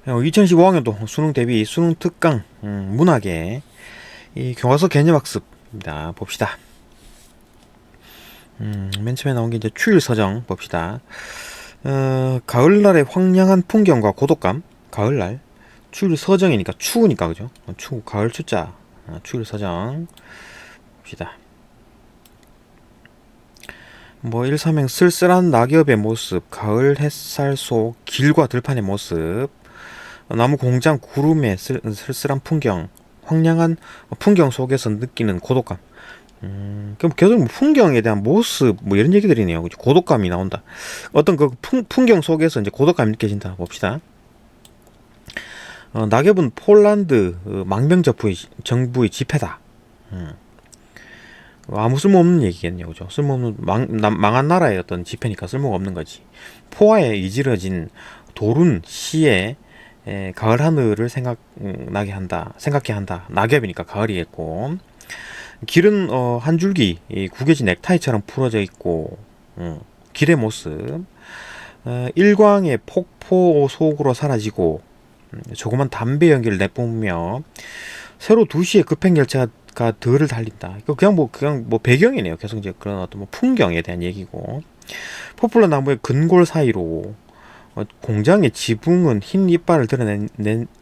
2015학년도 수능 대비 수능 특강 문학의 이 교과서 개념학습입니다. 봅시다. 맨 처음에 나온 게 이제 추일서정 봅시다. 가을날의 황량한 풍경과 고독감. 가을날 추일서정이니까 추우니까 그죠? 가을 추자. 추일서정 봅시다. 뭐 일사명 쓸쓸한 낙엽의 모습, 가을 햇살 속 길과 들판의 모습, 나무 공장 구름의 쓸쓸한 풍경, 황량한 풍경 속에서 느끼는 고독감. 그럼 계속 뭐 풍경에 대한 모습 뭐 이런 얘기들이네요. 그죠? 고독감이 나온다. 어떤 그 풍경 속에서 이제 고독감이 느껴진다. 봅시다. 낙엽은 폴란드 망명정부의 정부의 지폐다. 아무 쓸모없는 얘기겠네요. 그죠? 쓸모없는 망한 나라의 어떤 지폐니까 쓸모가 없는 거지. 포화에 이지러진 도룬 시에 가을 하늘을 생각게 한다. 낙엽이니까 가을이겠고. 길은 한 줄기 구겨진 넥타이처럼 풀어져 있고, 길의 모습. 일광의 폭포 속으로 사라지고, 조그만 담배 연기를 내뿜으며 새로 2시에 급행 열차가 들을 달린다. 이거 그냥 뭐 배경이네요. 계속 이제 그런 어떤 뭐 풍경에 대한 얘기고. 포플러 나무의 근골 사이로 공장의 지붕은 흰 이빨을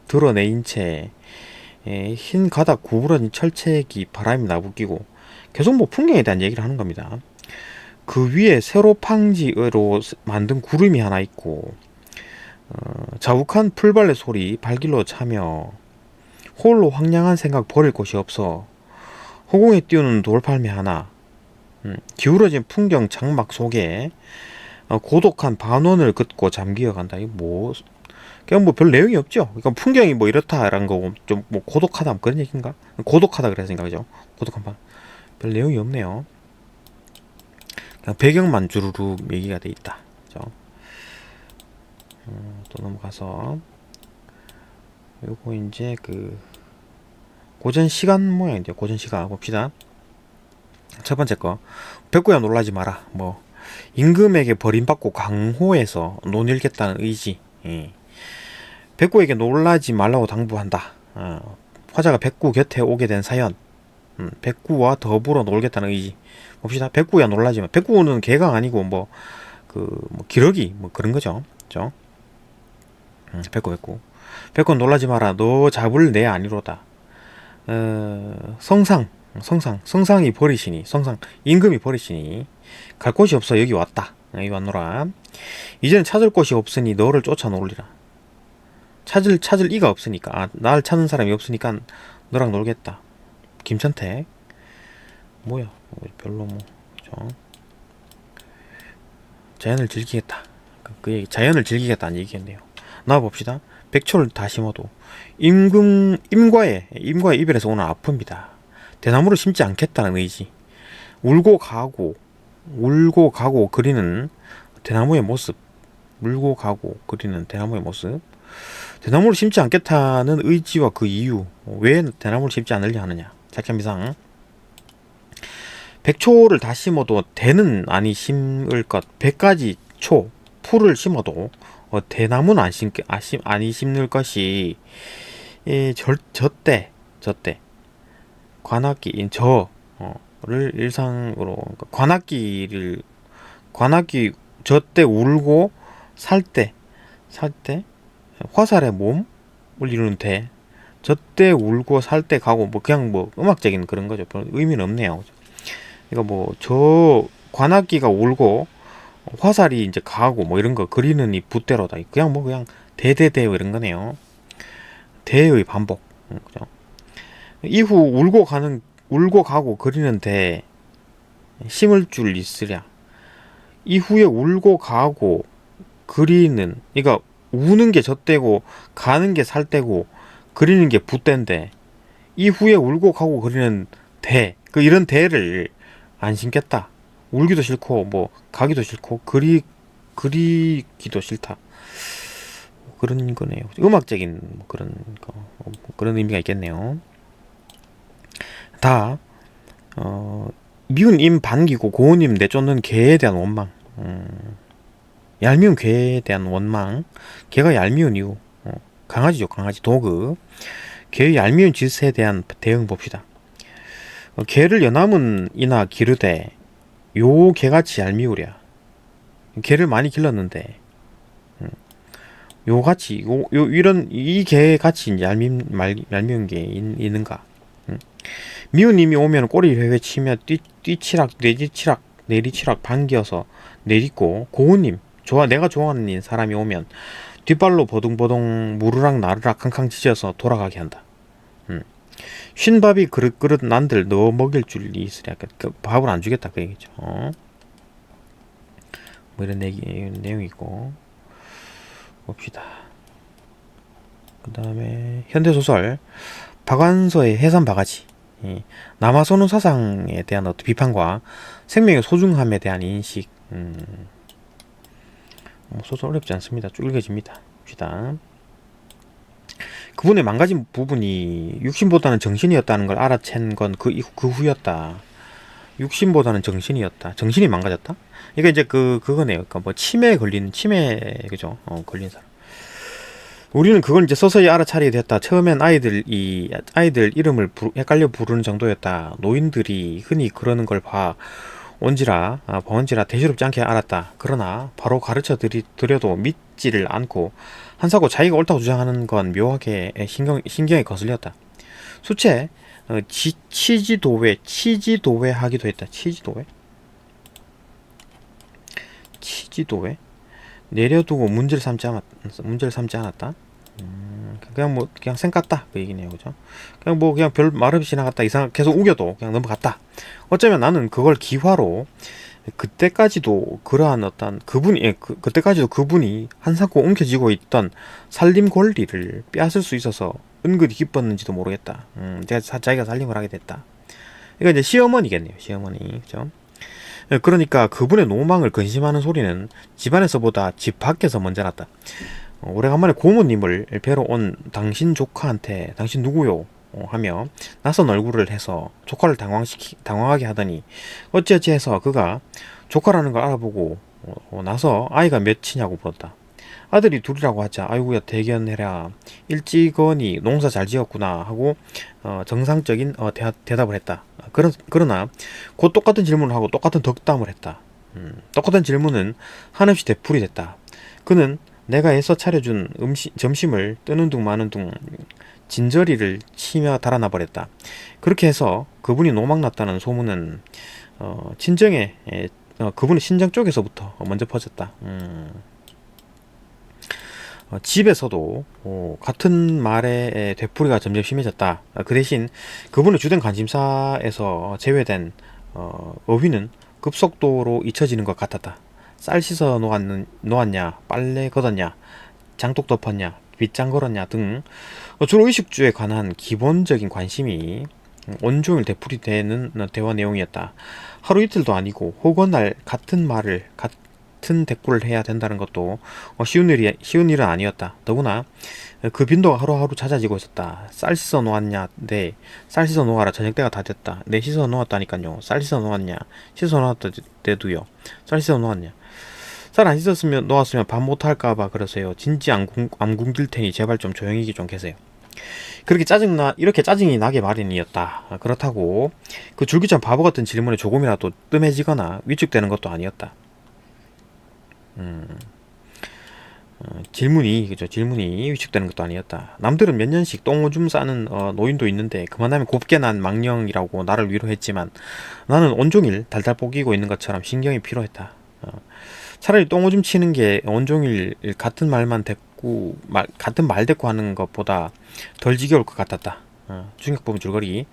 드러내인 채 흰 가닥 구부러진 철책이 바람이 나부끼고 계속 뭐 풍경에 대한 얘기를 하는 겁니다. 그 위에 세로팡지로 만든 구름이 하나 있고 자욱한 풀벌레 소리 발길로 차며 홀로 황량한 생각 버릴 곳이 없어 허공에 띄우는 돌팔매 하나 기울어진 풍경 장막 속에 고독한 반원을 긋고 잠기어 간다. 이거 뭐 그냥 뭐 별 내용이 없죠. 그러니까 풍경이 뭐 이렇다라는 거고 좀 뭐 고독하다 뭐 그런 얘기인가? 고독하다 그랬으니까 그죠? 고독한 반. 별 내용이 없네요. 그냥 배경만 주르륵 얘기가 돼 있다. 그죠? 또 넘어가서 요거 이제 그 고전 시간 모양인데요. 고전 시간 봅시다. 첫 번째 거 백구야 놀라지 마라. 뭐 임금에게 버림받고 강호에서 논일겠다는 의지. 백구에게 놀라지 말라고 당부한다. 화자가 백구 곁에 오게 된 사연. 백구와 더불어 놀겠다는 의지. 봅시다. 백구야 놀라지 마. 백구는 개가 아니고 뭐 기러기 뭐 그런 거죠. 그죠? 백구 놀라지 마라. 너 잡을 내 아니로다. 성상이 버리시니 임금이 버리시니 갈 곳이 없어 여기 왔다. 여기 왔노라. 이제는 찾을 곳이 없으니 너를 쫓아놀리라. 찾을 이가 없으니까 날 찾는 사람이 없으니까 너랑 놀겠다. 김천택 뭐야 별로 뭐 그죠? 자연을 즐기겠다. 그 얘기 자연을 즐기겠다는 얘기겠네요. 나와 봅시다. 백초를 다 심어도 임과의 이별에서 오는 아픔이다. 대나무를 심지 않겠다는 의지. 울고 가고 그리는 대나무의 모습. 물고 가고 그리는 대나무의 모습. 대나무를 심지 않겠다는 의지와 그 이유. 왜 대나무를 심지 않으려 하느냐. 작전비상. 백초를 다 심어도 대는 아니 심을 것. 100가지 초 풀을 심어도 대나무는 아니 심을 것이 저때 관악기인 저를 일상으로 관악기 저때 울고 살 때 화살의 몸을 이루는 대 저때 울고 살 때 가고 뭐 그냥 뭐 음악적인 그런 거죠. 별 의미는 없네요. 그러니까 뭐 저 관악기가 울고 화살이 이제 가고 뭐 이런 거 그리는 이 붓대로다. 그냥 대대대 이런 거네요. 대의 반복. 그죠? 이후 울고 가고 그리는 대 심을 줄 있으랴. 이후에 울고 가고 그리는 그러니까 우는 게 젖대고 가는 게 살대고 그리는 게 붓대인데 이후에 울고 가고 그리는 대 이런 대를 안 심겠다. 울기도 싫고 뭐 가기도 싫고 그리기도 싫다. 그런 거네요. 음악적인 그런 의미가 있겠네요. 다 미운 임 반기고 고운 임 내쫓는 개에 대한 원망. 얄미운 개에 대한 원망. 개가 얄미운 이유. 강아지죠, 강아지. 도그. 개의 얄미운 짓에 대한 대응 봅시다. 개를 연하문 이나 기르되 요 개같이 얄미우랴. 개를 많이 길렀는데 요같이 이런 이 개같이 얄미운 게 있는가. 미우님이 오면 꼬리를 회회치며 뛰치락 내리치락 반겨서 내딛고, 고우님 내가 좋아하는 사람이 오면 뒷발로 버둥버둥 무르락 나르락 캉캉 짖어서 돌아가게 한다. 쉰밥이 그릇그릇 난들 넣어 먹일 줄이 있으랴. 그 밥을 안 주겠다 그 얘기죠. 뭐 이런 내용이고 봅시다. 그 다음에 현대소설 박완서의 해산바가지. 남아선호 사상에 대한 어떤 비판과 생명의 소중함에 대한 인식. 소설 어렵지 않습니다. 쭉 읽어집니다. 봅시다. 그분의 망가진 부분이 육신보다는 정신이었다는 걸 알아챈 건 그 후였다. 육신보다는 정신이었다. 정신이 망가졌다? 이게 이제 그거네요. 그러니까 뭐 치매, 그죠? 걸린 사람. 우리는 그걸 이제 서서히 알아차리게 됐다. 처음엔 아이들 이름을 헷갈려 부르는 정도였다. 노인들이 흔히 그러는 걸 본지라 대수롭지 않게 알았다. 그러나 바로 가르쳐 드려도 믿지를 않고 한사코 자기가 옳다고 주장하는 건 묘하게 신경에 거슬렸다. 수채 치지도회 하기도 했다. 치지도회 내려두고 문제를 삼지 않았다. 그냥 쌩 깠다 그 얘기네요. 그죠? 그냥 별 말 없이 지나갔다. 계속 우겨도 그냥 넘어갔다. 어쩌면 나는 그걸 기화로 그때까지도 그러한 어떤 그때까지도 그분이 한사코 옮겨지고 있던 살림 권리를 빼앗을 수 있어서 은근히 기뻤는지도 모르겠다. 자기가 살림을 하게 됐다. 이거 이제 시어머니겠네요. 시어머니. 그죠? 그러니까 그분의 노망을 근심하는 소리는 집안에서보다 집 밖에서 먼저 났다. 오래간만에 고모님을 뵈러 온 당신 조카한테 당신 누구요? 하며 낯선 얼굴을 해서 조카를 당황하게 하더니 어찌어찌 해서 그가 조카라는 걸 알아보고 나서 아이가 몇이냐고 물었다. 아들이 둘이라고 하자 아이고야 대견해라. 일찍거니 농사 잘 지었구나 하고 정상적인 대답을 했다. 그러나 곧 똑같은 질문을 하고 똑같은 덕담을 했다. 똑같은 질문은 한없이 되풀이 됐다. 그는 내가 애써 차려준 점심을 뜨는 둥 마는 둥 진저리를 치며 달아나 버렸다. 그렇게 해서 그분이 노망났다는 소문은 그분의 친정 쪽에서부터 먼저 퍼졌다. 집에서도 같은 말에 되풀이가 점점 심해졌다. 그 대신 그분의 주된 관심사에서 제외된 어휘는 급속도로 잊혀지는 것 같았다. 쌀 씻어 놓았냐, 빨래 걷었냐, 장독 덮었냐, 빗장 걸었냐 등 주로 의식주에 관한 기본적인 관심이 온종일 되풀이되는 대화 내용이었다. 하루 이틀도 아니고 혹은 날 같은 대꾸를 해야 된다는 것도 쉬운 일은 아니었다. 더구나 그 빈도가 하루하루 잦아지고 있었다. 쌀 씻어 놓았냐? 네. 쌀 씻어 놓아라. 저녁 때가 다 됐다. 네, 씻어 놓았다니까요. 쌀 씻어 놓았냐? 씻어 놓았대도요. 쌀 씻어 놓았냐? 쌀 안 놓았으면 밥 못할까봐 그러세요. 진지 안 굶길 테니 제발 좀 조용히 좀 계세요. 이렇게 짜증이 나게 마련이었다. 그렇다고 그 줄기찬 바보 같은 질문에 조금이라도 뜸해지거나 위축되는 것도 아니었다. 질문이 위축되는 것도 아니었다. 남들은 몇 년씩 똥오줌 싸는 노인도 있는데 그만하면 곱게 난 망령이라고 나를 위로했지만 나는 온종일 달달 볶이고 있는 것처럼 신경이 피로했다. 차라리 똥오줌 치는 게 온종일 같은 말 대꾸 하는 것보다 덜 지겨울 것 같았다. 충격범 줄거리.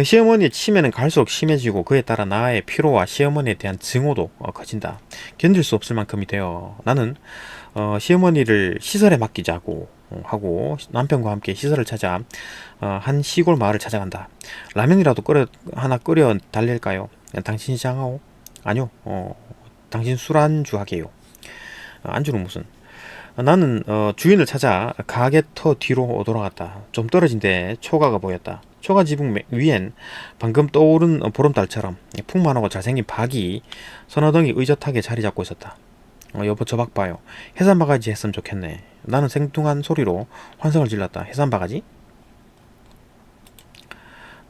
시어머니의 치매는 갈수록 심해지고 그에 따라 나의 피로와 시어머니에 대한 증오도 커진다. 견딜 수 없을 만큼이 되어 나는 시어머니를 시설에 맡기자고 하고 남편과 함께 시설을 찾아 한 시골 마을을 찾아간다. 라면이라도 하나 끓여 달랠까요? 당신이 장하오? 아니요. 당신 술 안주 하게요. 안주는 무슨? 나는 주인을 찾아 가게터 뒤로 돌아갔다. 좀 떨어진 데 초가가 보였다. 초가 지붕 위엔 방금 떠오른 보름달처럼 풍만하고 잘생긴 박이 서너 덩이 의젓하게 자리 잡고 있었다. 여보 저 박 봐요. 해산바가지 했으면 좋겠네. 나는 생뚱한 소리로 환성을 질렀다. 해산바가지?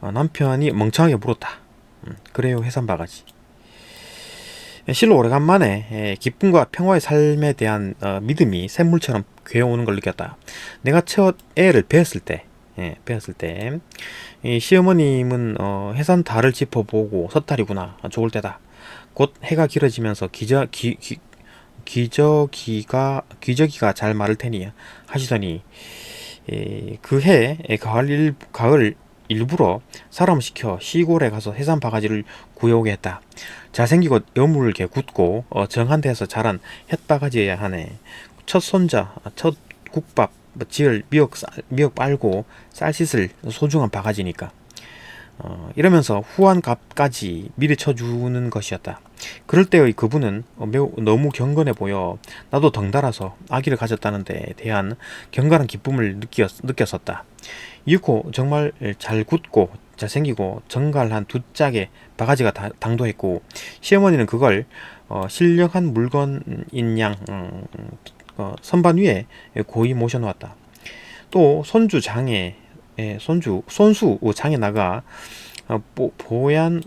남편이 멍청하게 물었다. 그래요 해산바가지. 실로 오래간만에 기쁨과 평화의 삶에 대한 믿음이 샘물처럼 괴어오는 걸 느꼈다. 내가 첫 애를 배웠을 때, 이 시어머님은 해산달을 짚어보고 섣달이구나, 좋을 때다. 곧 해가 길어지면서 기저귀가 잘 마를 테니 하시더니 그 해 가을 일부러 사람을 시켜 시골에 가서 해산 바가지를 구해오게 했다. 잘생기고 여물게 굳고 정한 데서 자란 햇바가지여야 하네. 첫 손자, 첫 국밥 지을 미역 빨고 쌀 씻을 소중한 바가지니까. 이러면서 후한 값까지 미리 쳐주는 것이었다. 그럴 때의 그분은 매우 너무 경건해 보여 나도 덩달아서 아기를 가졌다는 데 대한 경건한 기쁨을 느꼈었다. 이윽고 정말 잘 굳고 잘생기고 정갈한 두 짝의 바가지가 당도했고 시어머니는 그걸 신령한 물건인 양 선반 위에 고이 모셔놓았다. 또 손수 장에 나가 보얀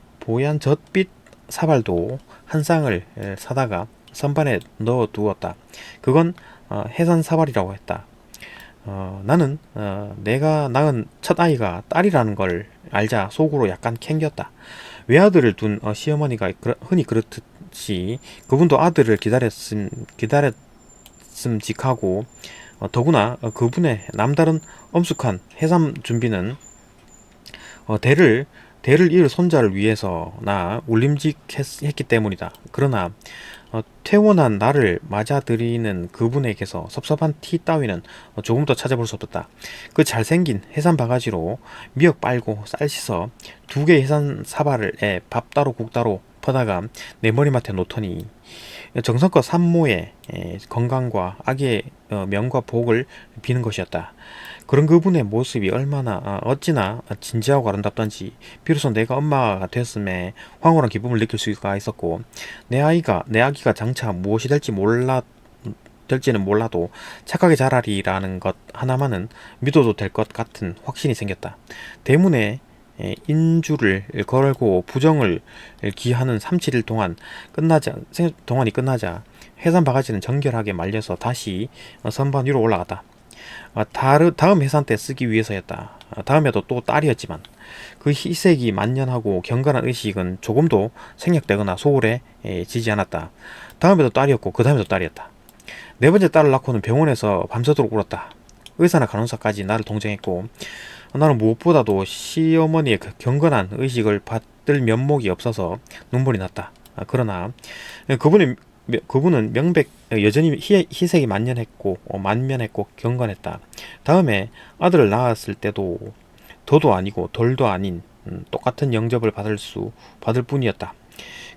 젖빛 사발도 한 쌍을 사다가 선반에 넣어 두었다. 그건 해산 사발이라고 했다. 나는 내가 낳은 첫 아이가 딸이라는 걸 알자 속으로 약간 캥겼다. 외아들을 둔 시어머니가 흔히 그렇듯이 그분도 아들을 기다렸음직하고 더구나 그분의 남다른 엄숙한 해삼 준비는 대를 이을 손자를 위해서나 울림직했기 때문이다. 그러나 퇴원한 나를 맞아들이는 그분에게서 섭섭한 티 따위는 조금도 찾아볼 수 없었다. 그 잘생긴 해산 바가지로 미역 빨고 쌀 씻어 두 개의 해산 사발에 밥 따로 국 따로 퍼다가 내 머리맡에 놓더니 정성껏 산모의 건강과 아기의 명과 복을 비는 것이었다. 그런 그분의 모습이 얼마나 어찌나 진지하고 아름답던지 비로소 내가 엄마가 되었음에 황홀한 기쁨을 느낄 수가 있었고 내 아기가 장차 무엇이 될지는 몰라도 착하게 자라리라는 것 하나만은 믿어도 될 것 같은 확신이 생겼다. 대문에 인주를 걸고 부정을 기하는 3-7일 동안이 끝나자 해산 바가지는 정결하게 말려서 다시 선반 위로 올라갔다. 다음 해산 때 쓰기 위해서였다. 다음에도 또 딸이었지만 그 희색이 만연하고 경건한 의식은 조금도 생략되거나 소홀해 지지 않았다. 다음에도 딸이었고 그 다음에도 딸이었다. 네 번째 딸을 낳고는 병원에서 밤새도록 울었다. 의사나 간호사까지 나를 동정했고 나는 무엇보다도 시어머니의 그 경건한 의식을 받들 면목이 없어서 눈물이 났다. 그러나 그분은 여전히 희색이 만면했고 경건했다. 다음에 아들을 낳았을 때도 더도 아니고 덜도 아닌 똑같은 영접을 받을 뿐이었다.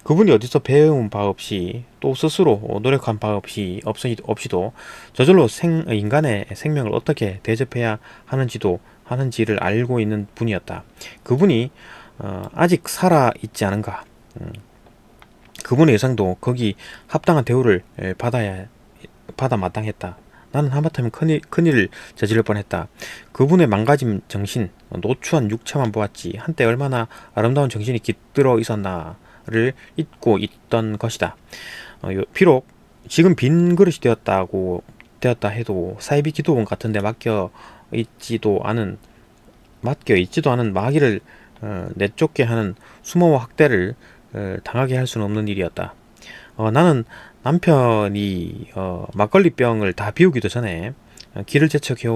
그분이 어디서 배운 바 없이 또 스스로 노력한 바 없이도 저절로 인간의 생명을 어떻게 대접해야 하는지를 알고 있는 분이었다. 그분이 아직 살아 있지 않은가? 그분의 여성도 거기 합당한 대우를 받아 마땅했다. 나는 하마터면 큰일을 저지를 뻔했다. 그분의 망가진 정신, 노추한 육체만 보았지 한때 얼마나 아름다운 정신이 깃들어 있었나를 잊고 있던 것이다. 비록 지금 빈 그릇이 되었다 해도 사이비 기도원 같은데 맡겨 있지도 않은 마귀를 내쫓게 하는 수모와 학대를 당하게 할 수는 없는 일이었다. 나는 남편이 막걸리병을 다 비우기도 전에 길을 재촉해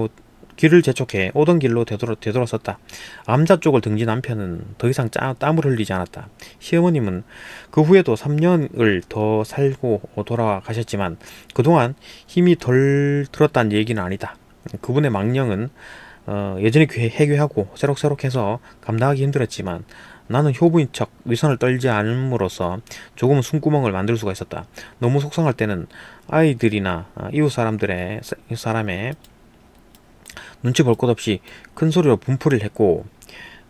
오던 길로 되돌았었다. 암자 쪽을 등진 남편은 더 이상 땀을 흘리지 않았다. 시어머님은 그 후에도 3년을 더 살고 돌아가셨지만 그동안 힘이 덜 들었다는 얘기는 아니다. 그분의 망령은 여전히 해괴하고 새록새록해서 감당하기 힘들었지만 나는 효부인 척 위선을 떨지 않음으로써 조금은 숨구멍을 만들 수가 있었다. 너무 속상할 때는 아이들이나 이웃 사람의 눈치 볼 것 없이 큰 소리로 분풀이를 했고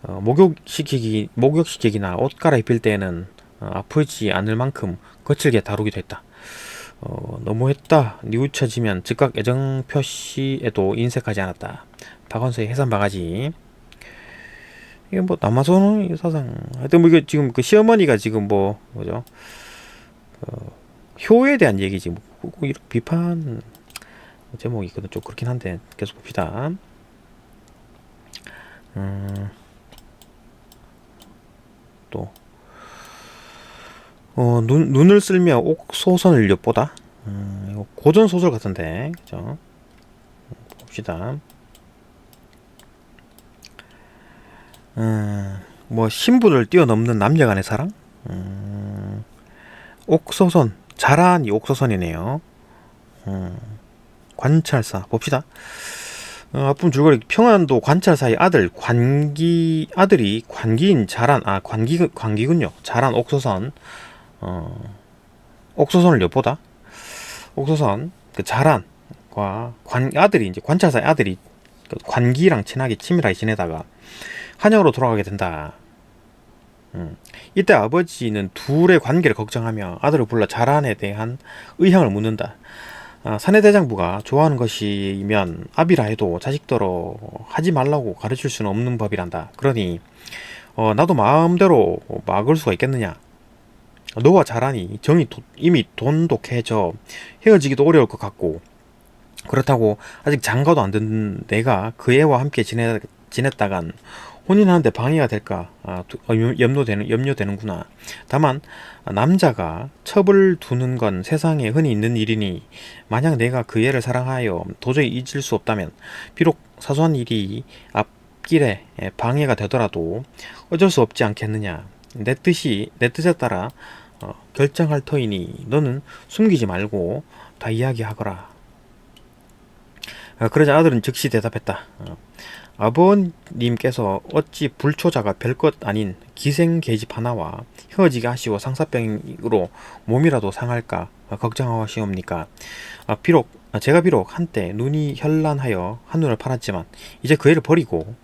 목욕시키기나 옷 갈아입힐 때에는 아프지 않을 만큼 거칠게 다루기도 했다. 너무했다. 뉘우쳐지면 즉각 애정 표시에도 인색하지 않았다. 박원서의 해산 바가지. 이게 뭐 남아선의 사상. 하여튼 뭐 이거 지금 그 시어머니가 지금 뭐 뭐죠? 효에 대한 얘기지. 뭐 꼭 이렇게 비판 제목이 있거든. 좀 그렇긴 한데 계속 봅시다. 또 눈을 쓸며 옥소선을 엿보다. 이거 고전 소설 같은데, 그죠? 봅시다. 뭐 신부를 뛰어넘는 남녀 간의 사랑. 옥소선, 자란이 옥소선이네요. 관찰사 봅시다. 앞부분 줄거리. 평안도 관찰사의 아들이 관기인 자란, 관기군요. 자란 옥소선. 옥소선을 엿보다. 옥소선 그 자란과 아들이, 이제 관찰사의 아들이 그 관기랑 친하게 친밀하게 지내다가 한양으로 돌아가게 된다. 이때 아버지는 둘의 관계를 걱정하며 아들을 불러 자란에 대한 의향을 묻는다. 사내대장부가 좋아하는 것이면 압이라 해도 자식더러 하지 말라고 가르칠 수는 없는 법이란다. 그러니 나도 마음대로 막을 수가 있겠느냐. 너와 자란이 정이 이미 돈독해져 헤어지기도 어려울 것 같고, 그렇다고 아직 장가도 안 든 내가 그 애와 함께 지냈다간 혼인하는데 방해가 될까 염려되는구나. 다만 남자가 첩을 두는 건 세상에 흔히 있는 일이니 만약 내가 그 애를 사랑하여 도저히 잊을 수 없다면 비록 사소한 일이 앞길에 방해가 되더라도 어쩔 수 없지 않겠느냐. 내 뜻에 따라 결정할 터이니 너는 숨기지 말고 다 이야기하거라. 그러자 아들은 즉시 대답했다. 아버님께서 어찌 불초자가 별것 아닌 기생 계집 하나와 헤어지기 아쉬워 상사병으로 몸이라도 상할까 걱정하시옵니까? 제가 비록 한때 눈이 현란하여 한눈을 팔았지만 이제 그 애를 버리고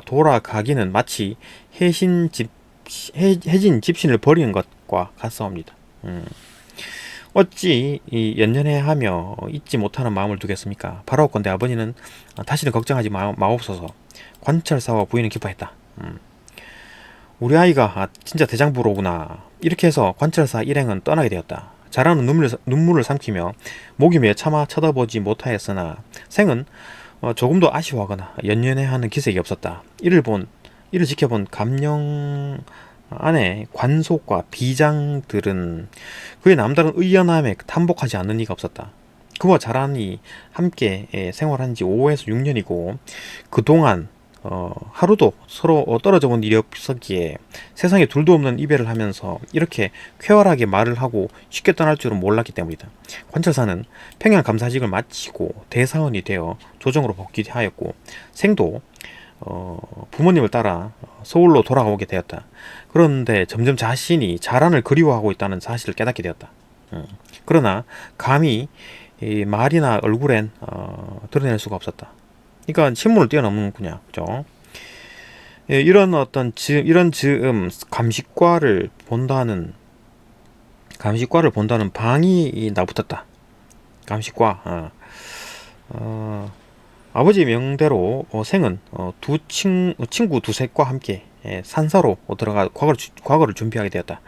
돌아가기는 마치 해진 집신을 버리는 것과 같사옵니다. 어찌 연연해하며 잊지 못하는 마음을 두겠습니까? 바라옵건대 아버지는 다시는 걱정하지 마옵소서. 관찰사와 부인은 기뻐했다. 우리 아이가 진짜 대장부로구나. 이렇게 해서 관찰사 일행은 떠나게 되었다. 자라는 눈물을 삼키며 목이 메어 차마 쳐다보지 못하였으나 생은 조금도 아쉬워하거나 연연해하는 기색이 없었다. 이를 지켜본 감령 안에 관속과 비장들은 그의 남다른 의연함에 탐복하지 않는 이가 없었다. 그와 자란이 함께 생활한 지 5에서 6년이고 그동안 하루도 서로 떨어져 본 일이 없었기에 세상에 둘도 없는 이별을 하면서 이렇게 쾌활하게 말을 하고 쉽게 떠날 줄은 몰랐기 때문이다. 관찰사는 평양 감사직을 마치고 대사원이 되어 조정으로 복귀하였고 생도 부모님을 따라 서울로 돌아오게 되었다. 그런데 점점 자신이 자란을 그리워하고 있다는 사실을 깨닫게 되었다. 그러나 감히 말이나 얼굴엔 드러낼 수가 없었다. 그러니까 신문을 뛰어넘는군요. 그죠? 이런 즈음 감식과를 본다는 방이 나붙었다. 감식과. 아버지의 명대로 생은 친구 두셋과 함께 산사로 들어가 과거를 준비하게 되었다.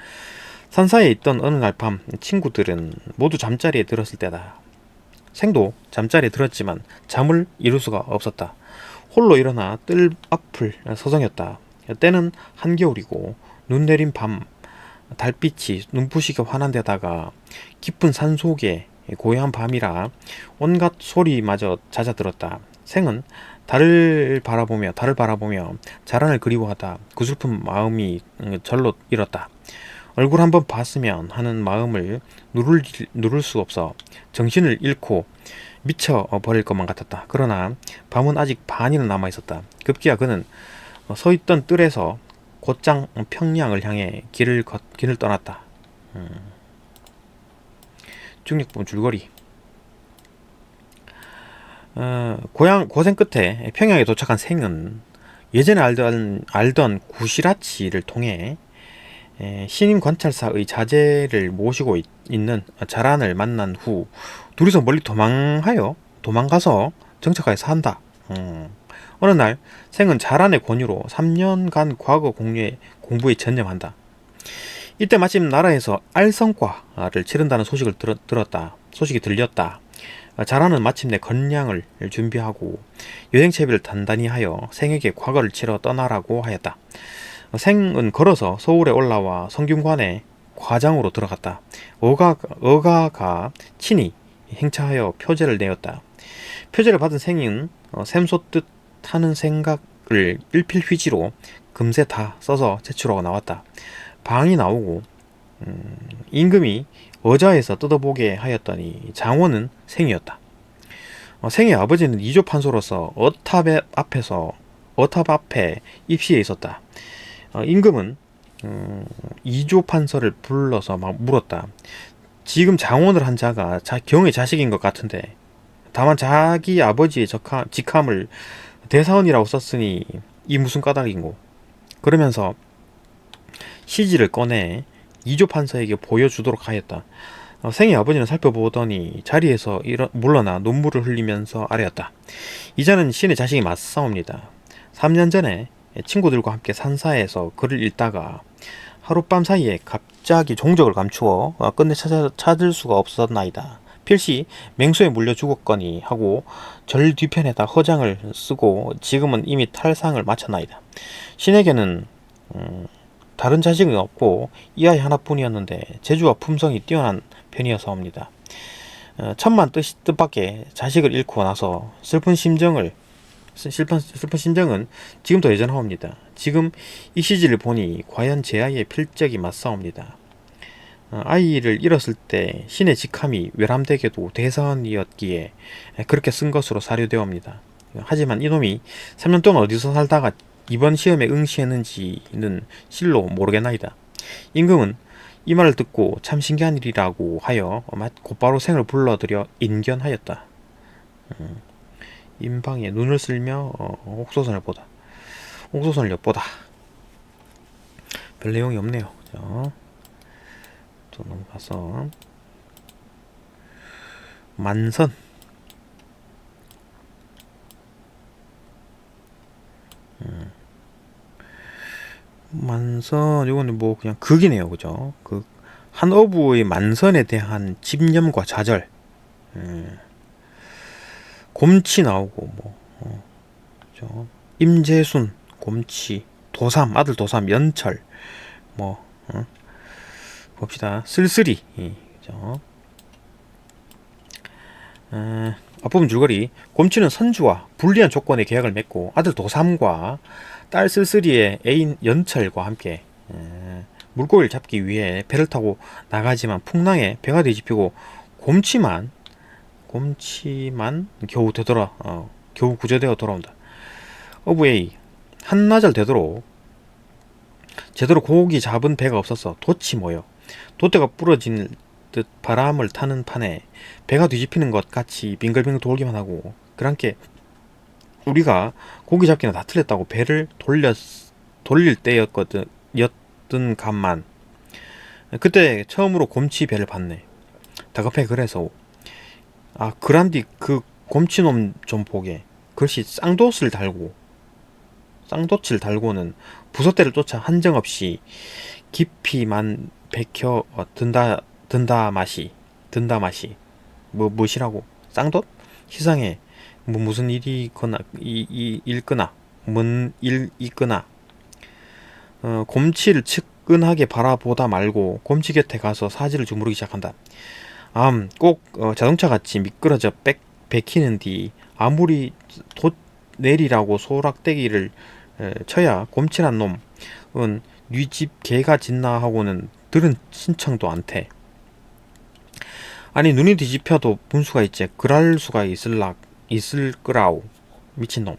산사에 있던 어느 날 밤 친구들은 모두 잠자리에 들었을 때다. 생도 잠자리에 들었지만 잠을 이룰 수가 없었다. 홀로 일어나 뜰 앞을 서성였다. 때는 한겨울이고 눈 내린 밤 달빛이 눈부시게 환한 데다가 깊은 산속에 고요한 밤이라 온갖 소리마저 잦아들었다. 생은 달을 바라보며 자란을 그리워하다 구슬픈 마음이 절로 일었다. 얼굴 한번 봤으면 하는 마음을 누를 수 없어 정신을 잃고 미쳐 버릴 것만 같았다. 그러나 밤은 아직 반이나 남아있었다. 급기야 그는 서있던 뜰에서 곧장 평양을 향해 길을 떠났다. 중력부분 줄거리. 고생 끝에 평양에 도착한 생은 예전에 알던 구시라치를 통해 신임 관찰사의 자제를 모시고 있는 자란을 만난 후 둘이서 멀리 도망가서 정착하여 산다. 어느 날 생은 자란의 권유로 3년간 과거 공부에 전념한다. 이때 마침 나라에서 알성과를 치른다는 소식이 들렸다. 자라는 마침내 건량을 준비하고 여행 채비를 단단히 하여 생에게 과거를 치러 떠나라고 하였다. 생은 걸어서 서울에 올라와 성균관에 과장으로 들어갔다. 어가가 친히 행차하여 표제를 내었다. 표제를 받은 생은 샘솟듯 하는 생각을 일필휘지로 금세 다 써서 제출하고 나왔다. 방이 나오고 임금이 어자에서 뜯어보게 하였더니 장원은 생이었다. 생의 아버지는 이조 판소로서 어탑 앞에 입시에 있었다. 임금은 이조 판서를 불러서 막 물었다. 지금 장원을 한 자가 경의 자식인 것 같은데 다만 자기 아버지의 직함을 대사원이라고 썼으니 이 무슨 까닭인고. 그러면서 시지를 꺼내 이조 판서에게 보여주도록 하였다. 생의 아버지는 살펴보더니 자리에서 물러나 눈물을 흘리면서 아뢰었다. 이자는 신의 자식이 맞사옵니다. 3년 전에 친구들과 함께 산사에서 글을 읽다가 하룻밤 사이에 갑자기 종적을 감추어 끝내 찾을 수가 없었나이다. 필시 맹수에 물려 죽었거니 하고 절 뒤편에다 허장을 쓰고 지금은 이미 탈상을 마쳤나이다. 신에게는 다른 자식은 없고 이 아이 하나뿐이었는데 재주와 품성이 뛰어난 편이어서옵니다. 천만 뜻밖의 자식을 잃고 나서 슬픈 심정은 지금도 여전하옵니다. 지금 이 시지를 보니 과연 제 아이의 필적이 맞사옵니다. 아이를 잃었을 때 신의 직함이 외람되게도 대사원이었기에 그렇게 쓴 것으로 사료되옵니다. 하지만 이놈이 3년 동안 어디서 살다가 이번 시험에 응시했는지는 실로 모르겠나이다. 임금은 이 말을 듣고 참 신기한 일이라고 하여 곧바로 생을 불러들여 인견하였다. 임방에 눈을 쓸며 옥소선을 엿보다. 별 내용이 없네요. 그죠? 또 넘어가서 만선. 만선, 이거는 뭐 그냥 극이네요. 그죠? 한 어부의 만선에 대한 집념과 좌절. 곰치 나오고 그죠? 임재순, 곰치, 도삼, 아들 도삼, 연철, 봅시다. 쓸쓸히, 그죠? 앞부분 줄거리. 곰치는 선주와 불리한 조건의 계약을 맺고 아들 도삼과 딸 쓸쓸이의 애인 연철과 함께 물고기를 잡기 위해 배를 타고 나가지만 풍랑에 배가 뒤집히고 곰치만 겨우 구조되어 돌아온다. 어부의 한나절 되도록 제대로 고기 잡은 배가 없어서 돛이 모여 돛대가 부러진 듯 바람을 타는 판에 배가 뒤집히는 것 같이 빙글빙글 돌기만 하고, 그랑께 우리가 고기 잡기는 다 틀렸다고 배를 돌릴 때였던 간만 그때 처음으로 곰치 배를 봤네. 다급해. 그래서 그란디 그 곰치놈 좀 보게. 글씨 쌍돛을 달고는 부소대를 쫓아 한정없이 깊이만 베켜 든다 맛이 무엇이라고 쌍돛? 시상에 무슨 일이 일거나 뭔 일 있거나 곰치를 측은하게 바라보다 말고 곰치 곁에 가서 사지를 주무르기 시작한다. 꼭 자동차같이 미끄러져 베키는 뒤 아무리 돛 내리라고 소락대기를 쳐야 곰치란 놈은 네 집 개가 짖나 하고는 들은 신청도 않대. 아니 눈이 뒤집혀도 분수가 있지 그럴 수가 있을 거라오. 미친놈.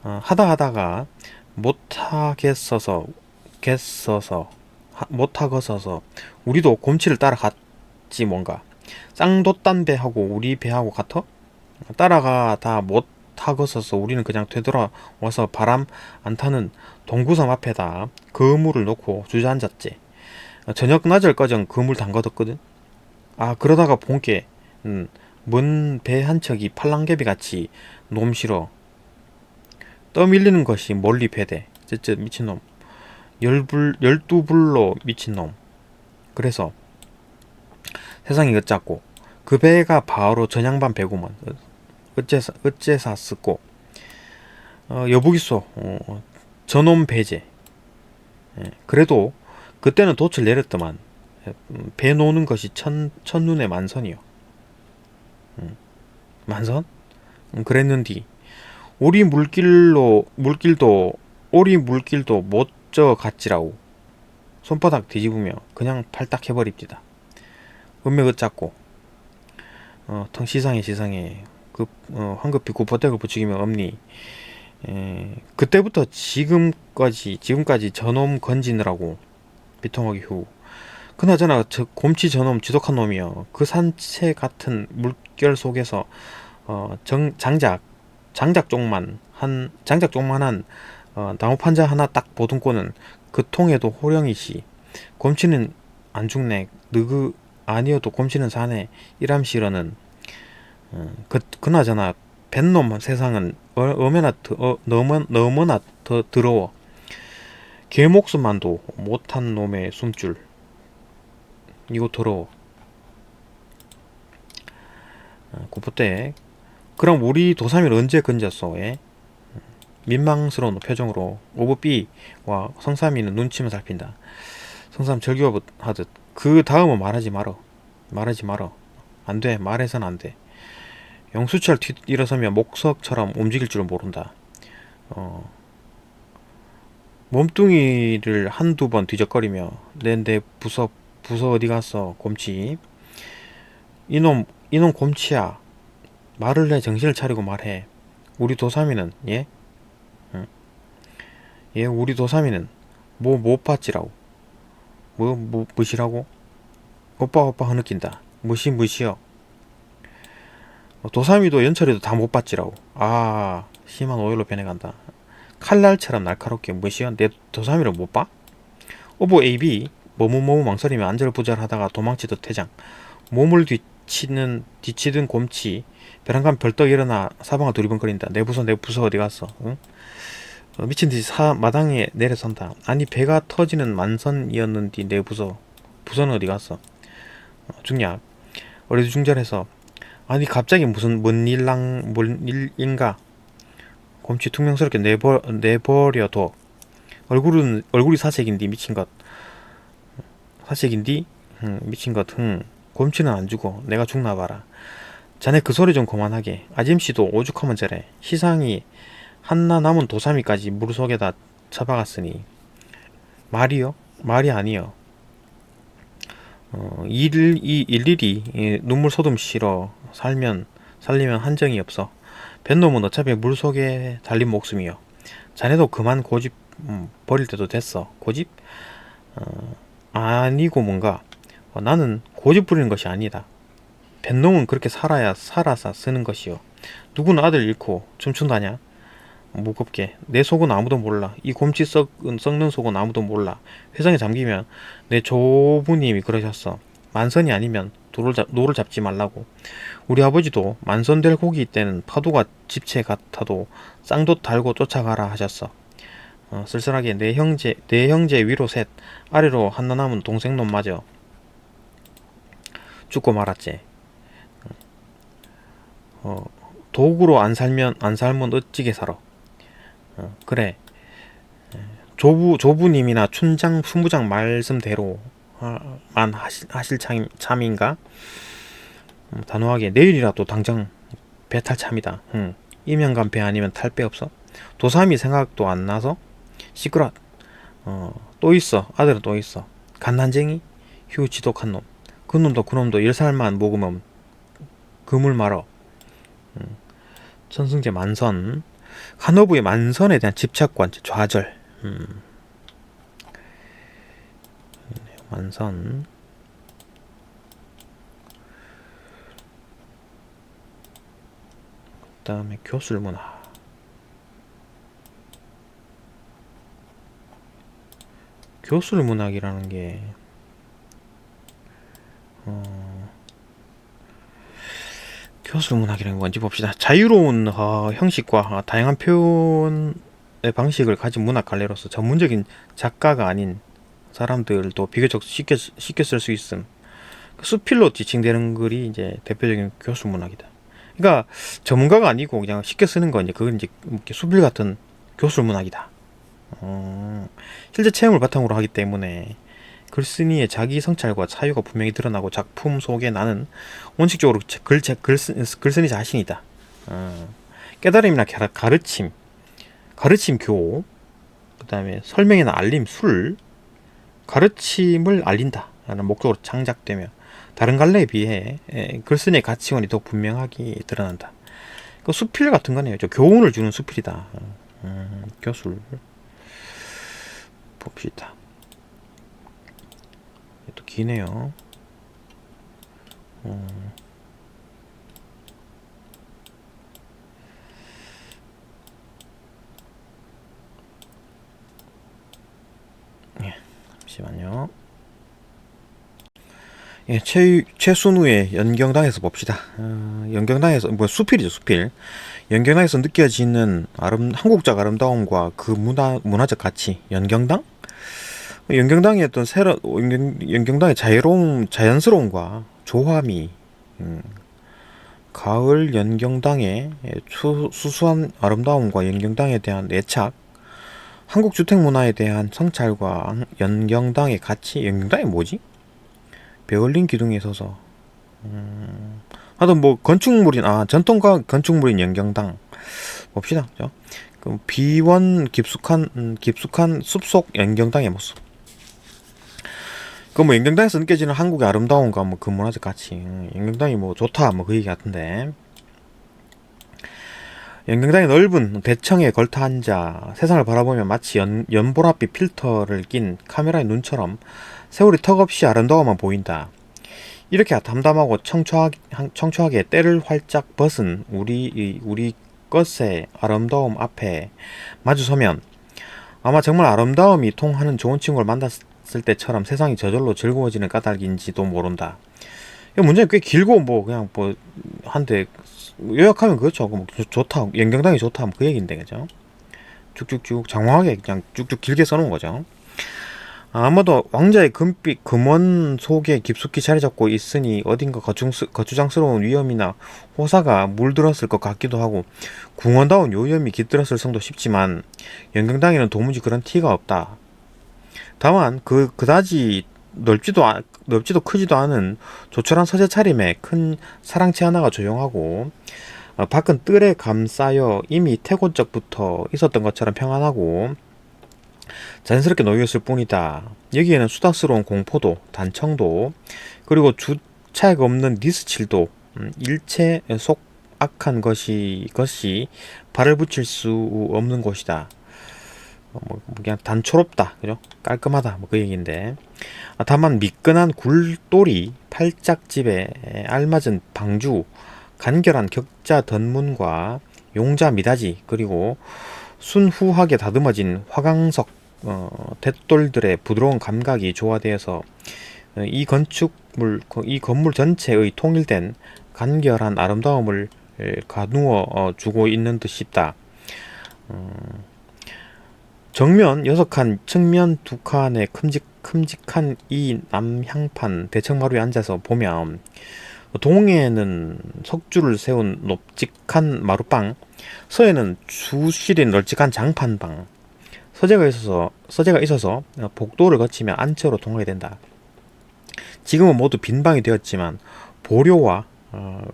하다가 못하겠어서 우리도 곰치를 따라갔지 뭔가. 쌍돛단배하고 우리 배하고 같아? 따라가 다 못 타거서서 우리는 그냥 되돌아와서 바람 안 타는 동구섬 앞에다 그물을 놓고 주저앉았지. 저녁 낮을 거정 그물 담가뒀거든. 아 그러다가 본게 먼 배 한 척이 팔랑개비 같이 놈실어 떠밀리는 것이 멀리 배대. 쯧쯧 미친놈. 열두 불로 미친놈. 그래서 세상이 어쩌고 그 배가 바로 전양반 배구먼. 어째사 쓰고 여보기소 저놈 배제. 그래도 그때는 돛을 내렸더만 배 노는 것이 첫눈에 만선이요. 만선? 그랬는디 오리 물길도 못 저 같지라고 손바닥 뒤집으며 그냥 팔딱 해버립디다. 음맥 어쩌고 텅 시상해 황급히 구포대을 부추기며 엄니 그때부터 지금까지 저놈 건지느라고 비통하기 후 그나저나 저 곰치 저놈 지독한 놈이여. 그 산채 같은 물결 속에서 장작종만한 나무 판자 하나 딱 보듬고는 그 통에도 호령이시. 곰치는 안 죽네. 너그 아니어도 곰치는 사네. 이람시러는 그나저나 뱃놈 세상은 너무나 더 더러워. 개 목숨만도 못한 놈의 숨줄. 이거 더러워. 구포대. 그럼 우리 도삼이를 언제 건졌어? 예? 민망스러운 표정으로 오브비와 성삼이는 눈치만 살핀다. 성삼 절규하듯 그 다음은 말하지 말어. 안돼. 말해선 안돼. 영수철 일어서며 목석처럼 움직일 줄 모른다. 몸뚱이를 한두 번 뒤적거리며 내 부서 어디 갔어 곰치. 이놈 곰치야. 말을 내. 정신을 차리고 말해. 우리 도삼이는 예? 예, 우리 도삼이는 못 봤지라고. 무시라고? 오빠 흐느낀다. 무시여. 도삼이도 연철이도 다 못 봤지라고. 아 심한 오열로 변해간다. 칼날처럼 날카롭게 무시여. 내 도삼이를 못 봐? 오보 AB 머뭇 망설이며 안절부절하다가 도망치듯 퇴장. 몸을 뒤치든 곰치. 벼랑간 벌떡 일어나 사방을 두리번거린다. 내 부서 어디 갔어? 응? 미친듯이 마당에 내려선다. 아니 배가 터지는 만선이었는디 내 부서는 어디 갔어? 중략 어리둥절해서 아니 갑자기 무슨 뭔 일인가? 곰치 퉁명스럽게 내버려둬. 얼굴이 사색인디 미친것. 사색인디? 미친것. 곰치는 안 죽어. 내가 죽나봐라. 자네 그 소리 좀 그만하게. 아짐씨도 오죽하면 저래. 시상이 한나 남은 도삼이까지 물속에다 처박았으니 말이요? 말이 아니여. 일일이 눈물 소금 실어 살리면 한정이 없어. 뱃놈은 어차피 물속에 달린 목숨이여. 자네도 그만 고집 버릴 때도 됐어. 고집? 아니고 뭔가. 나는 고집 부리는 것이 아니다. 뱃놈은 그렇게 살아서 쓰는 것이요. 누구는 아들 잃고 춤춘다냐? 무겁게. 내 속은 아무도 몰라. 이 곰치 썩는 속은 아무도 몰라. 회상에 잠기면 내 조부님이 그러셨어. 만선이 아니면 노를 잡지 말라고. 우리 아버지도 만선 될 고기 때는 파도가 집채 같아도 쌍돛 달고 쫓아가라 하셨어. 쓸쓸하게 내 형제 위로 셋, 아래로 하나 남은 동생놈 맞아 죽고 말았지. 도구로 안 살면 어찌게 살아. 그래. 조부님이나 순부장 말씀대로만 하실 참인가? 단호하게 내일이라도 당장 배 탈 참이다. 이명간 배 아니면 탈 배 없어? 도삼이 생각도 안 나서? 시끄러. 또 있어. 아들은 또 있어. 갓난쟁이? 휴 지독한 놈. 그놈도 10살만 먹으면 그물 말어. 천승제 만선. 한어부의 만선에 대한 집착과 좌절. 만선. 다음에 교술문화. 교술문학이라는 게 교술문학이라는 게 뭔지 봅시다. 자유로운 형식과 다양한 표현의 방식을 가진 문학 갈래로서 전문적인 작가가 아닌 사람들도 비교적 쉽게 쓸 수 있음. 수필로 지칭되는 글이 이제 대표적인 교술문학이다. 그러니까 전문가가 아니고 그냥 쉽게 쓰는 거, 이제 그건 이제 수필 같은 교술문학이다. 실제 체험을 바탕으로 하기 때문에 글쓴이의 자기 성찰과 사유가 분명히 드러나고 작품 속에 나는 원칙적으로 글쓴이 자신이다. 깨달음이나 가르침 교, 그 다음에 설명이나 알림 술, 가르침을 알린다 라는 목적으로 창작되며 다른 갈래에 비해 글쓴이의 가치관이 더 분명하게 드러난다. 그 수필 같은 거네요. 교훈을 주는 수필이다. 교술 봅시다. 또 기네요. 잠시만요. 예, 최순우의 연경당에서 봅시다. 연경당에서 수필이죠, 수필. 연경당에서 느껴지는 한국적 아름다움과 그 문화적 가치. 연경당? 연경당의 어떤 연경당의 자연스러움과 조화미, 가을 연경당의 수수한 아름다움과 연경당에 대한 애착, 한국 주택 문화에 대한 성찰과 연경당의 가치. 연경당이 뭐지? 베를린 기둥에 서서 하여튼 건축물인 전통 건축물인 연경당 봅시다. 그 비원 깊숙한 숲속 연경당의 모습. 연경당에서 느껴지는 한국의 아름다움과 그 문화적 가치. 연경당이 좋다 그 얘기 같은데, 연경당의 넓은 대청에 걸터 앉아 세상을 바라보며 마치 연보랏빛 필터를 낀 카메라의 눈처럼 세월이 턱없이 아름다워만 보인다. 이렇게 담담하고 청초하게 때를 활짝 벗은 우리 것의 아름다움 앞에 마주서면 아마 정말 아름다움이 통하는 좋은 친구를 만났을 때처럼 세상이 저절로 즐거워지는 까닭인지도 모른다. 문제는 꽤 길고 그냥 한데 요약하면 그렇죠. 좋다, 연경당이 좋다 그 얘기인데, 그죠? 쭉쭉쭉 장황하게 그냥 쭉쭉 길게 써놓은 거죠. 아마도 왕자의 금빛 금원 속에 깊숙이 자리잡고 있으니 어딘가 거추장스러운 위험이나 호사가 물들었을 것 같기도 하고 궁원다운 요염이 깃들었을 성도 싶지만 연경당에는 도무지 그런 티가 없다. 다만 그다지 넓지도 크지도 않은 조촐한 서재 차림에 큰 사랑채 하나가 조용하고 밖은 뜰에 감싸여 이미 태고 적부터 있었던 것처럼 평안하고 자연스럽게 놓여있을 뿐이다. 여기에는 수다스러운 공포도, 단청도, 그리고 주차가 없는 니스칠도, 일체 속악한 것이 발을 붙일 수 없는 곳이다. 그냥 단초롭다, 그죠? 깔끔하다, 그 얘기인데. 다만 미끈한 굴돌이, 팔짝집에 알맞은 방주, 간결한 격자 덧문과 용자 미닫이, 그리고 순후하게 다듬어진 화강석 돛돌들의 부드러운 감각이 조화되어서 이 건물 전체의 통일된 간결한 아름다움을 가누어 주고 있는 듯 싶다. 정면 6칸, 측면 2칸의 큼직한 이 남향판 대청마루에 앉아서 보면 동에는 석줄을 세운 높직한 마루방, 서에는 수실인 널찍한 장판방, 서재가 있어서 복도를 거치며 안채로 통하게 된다. 지금은 모두 빈방이 되었지만 보료와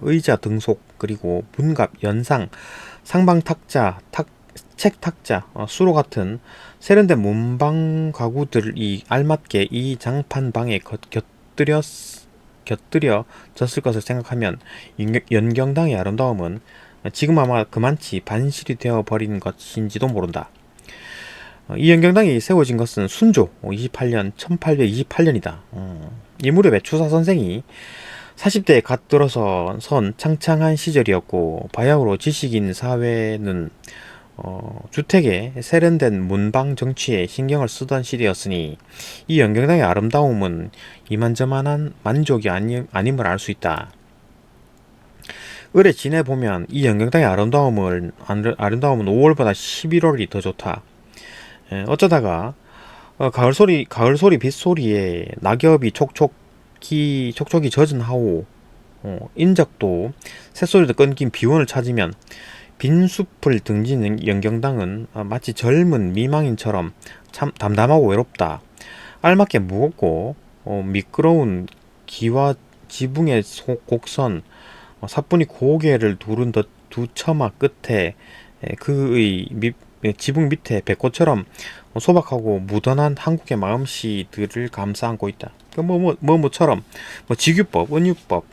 의자 등속, 그리고 문갑, 연상, 상방탁자, 책탁자, 수로 같은 세련된 문방 가구들이 알맞게 이 장판방에 곁들여졌을 것을 생각하면 연경당의 아름다움은 지금 아마 그만치 반실이 되어버린 것인지도 모른다. 이 연경당이 세워진 것은 순조 1828년이다. 이 무렵에 추사 선생이 40대에 갓 들어서 선 창창한 시절이었고 바야흐로 지식인 사회는 주택에 세련된 문방 정치에 신경을 쓰던 시대였으니 이 연경당의 아름다움은 이만저만한 만족이 아님을 알 수 있다. 을에 지내보면 이 연경당의 아름다움은 5월보다 11월이 더 좋다. 어쩌다가 가을 소리 빗소리에 낙엽이 촉촉히 젖은 하오, 인적도 새소리도 끊긴 비원을 찾으면 빈숲을 등지는 연경당은 마치 젊은 미망인처럼 참 담담하고 외롭다. 알맞게 무겁고 미끄러운 기와 지붕의 곡선, 사뿐히 고개를 두른 두 처마 끝에 그의 지붕 밑에 배꼽처럼 소박하고 무던한 한국의 마음씨들을 감싸 안고 있다. 뭐처럼 직유법, 은유법,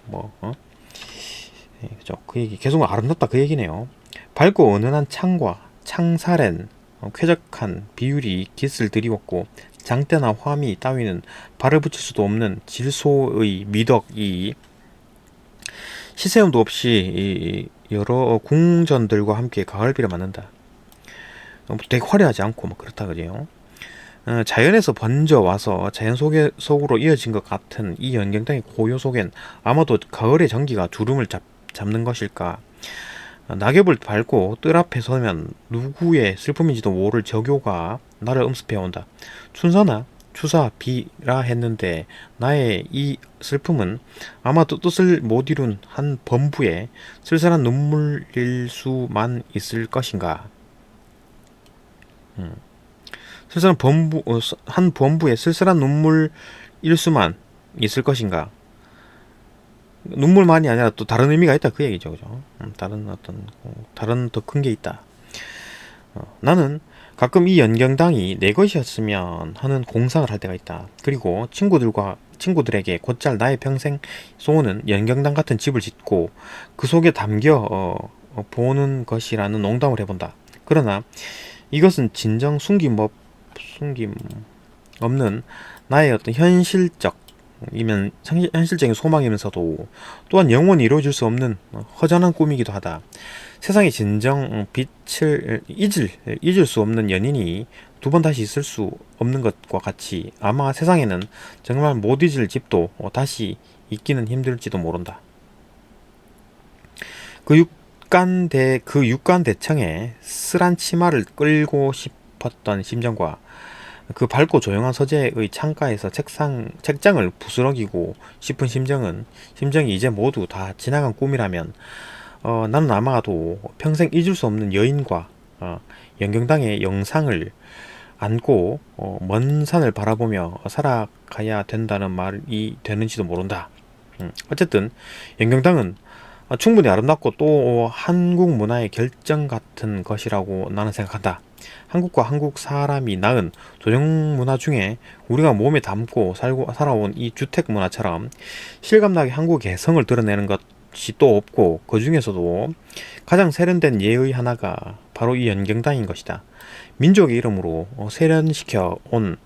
그죠? 그 얘기 계속 아름답다 그 얘기네요. 밝고 은은한 창과 창살엔 쾌적한 비율이 깃을 들이웠고 장대나 화미 따위는 발을 붙일 수도 없는 질소의 미덕이 시세음도 없이 여러 궁전들과 함께 가을비를 맞는다. 되게 화려하지 않고 그렇다 그래요. 자연에서 번져 와서 자연 속으로 이어진 것 같은 이 연경당의 고요 속엔 아마도 가을의 전기가 주름을 잡는 것일까. 낙엽을 밟고 뜰 앞에 서면 누구의 슬픔인지도 모를 저교가 나를 음습해온다. 춘사나 추사 비라 했는데 나의 이 슬픔은 아마도 뜻을 못 이룬 한 범부의 쓸쓸한 눈물일 수만 있을 것인가. 쓸쓸한 한 범부의 쓸쓸한 눈물일 수만 있을 것인가. 눈물만이 아니라 또 다른 의미가 있다 그 얘기죠, 그죠? 다른 더 큰 게 있다. 나는 가끔 이 연경당이 내 것이었으면 하는 공상을 할 때가 있다. 그리고 친구들에게 곧잘 나의 평생 소원은 연경당 같은 집을 짓고 그 속에 담겨 보는 것이라는 농담을 해본다. 그러나 이것은 진정 숨김 없는 나의 어떤 현실적인 소망이면서도 또한 영원히 이루어질 수 없는 허전한 꿈이기도 하다. 세상에 진정 빛을 잊을 수 없는 연인이 두 번 다시 있을 수 없는 것과 같이 아마 세상에는 정말 못 잊을 집도 다시 있기는 힘들지도 모른다. 그 육간 대청에 쓸한 치마를 끌고 싶었던 심정과 그 밝고 조용한 서재의 창가에서 책장을 부스러기고 싶은 심정이 이제 모두 다 지나간 꿈이라면 나는 아마도 평생 잊을 수 없는 여인과 연경당의 영상을 안고 먼 산을 바라보며 살아가야 된다는 말이 되는지도 모른다. 어쨌든 연경당은 충분히 아름답고 또 한국 문화의 결정 같은 것이라고 나는 생각한다. 한국과 한국 사람이 낳은 조형 문화 중에 우리가 몸에 담고 살아온 이 주택 문화처럼 실감나게 한국 개성을 드러내는 것이 또 없고, 그 중에서도 가장 세련된 예의 하나가 바로 이 연경당인 것이다. 민족의 이름으로 세련시켜 온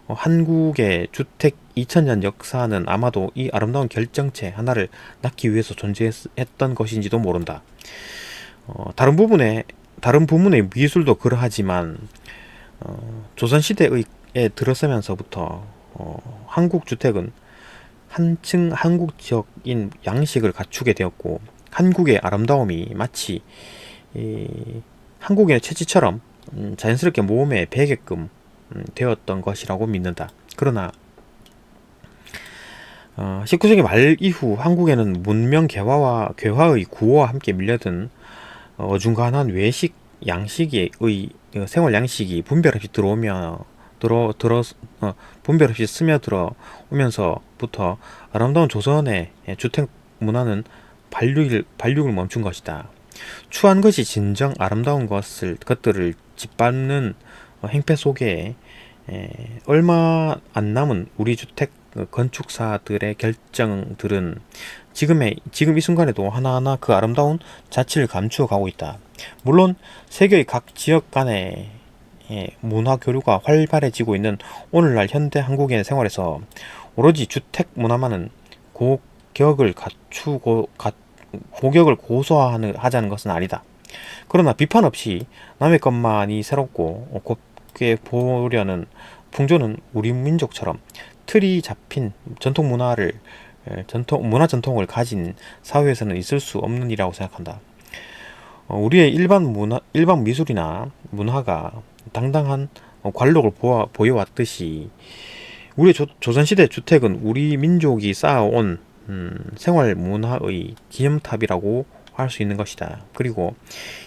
한국의 주택 2000년 역사는 아마도 이 아름다운 결정체 하나를 낳기 위해서 존재했던 것인지도 모른다. 다른 부분의 미술도 그러하지만 조선시대에 들어서면서부터 한국 주택은 한층 한국적인 양식을 갖추게 되었고, 한국의 아름다움이 마치 한국인의 체취처럼 자연스럽게 몸에 배게끔 되었던 것이라고 믿는다. 그러나 19세기 말 이후 한국에는 문명 괴화의 구호와 함께 밀려든 어중간한 외식 양식의 생활 양식이 분별 없이 분별 없이 스며들어 오면서부터 아름다운 조선의 주택 문화는 발육을 멈춘 것이다. 추한 것이 진정 아름다운 것들을 짓밟는 행패 속에 얼마 안 남은 우리 주택 건축사들의 결정들은 지금 이 순간에도 하나하나 그 아름다운 자취를 감추어 가고 있다. 물론 세계의 각 지역 간의 문화 교류가 활발해지고 있는 오늘날 현대 한국인의 생활에서 오로지 주택 문화만은 고격을 갖추고 고격을 고소하자는 것은 아니다. 그러나 비판 없이 남의 것만이 새롭고 곱게 보려는 풍조는 우리 민족처럼 틀이 잡힌 문화 전통을 가진 사회에서는 있을 수 없는 일이라고 생각한다. 우리의 일반 미술이나 문화가 당당한 관록을 보여왔듯이 우리의 조선시대 주택은 우리 민족이 쌓아온 생활 문화의 기념탑이라고 할 수 있는 것이다. 그리고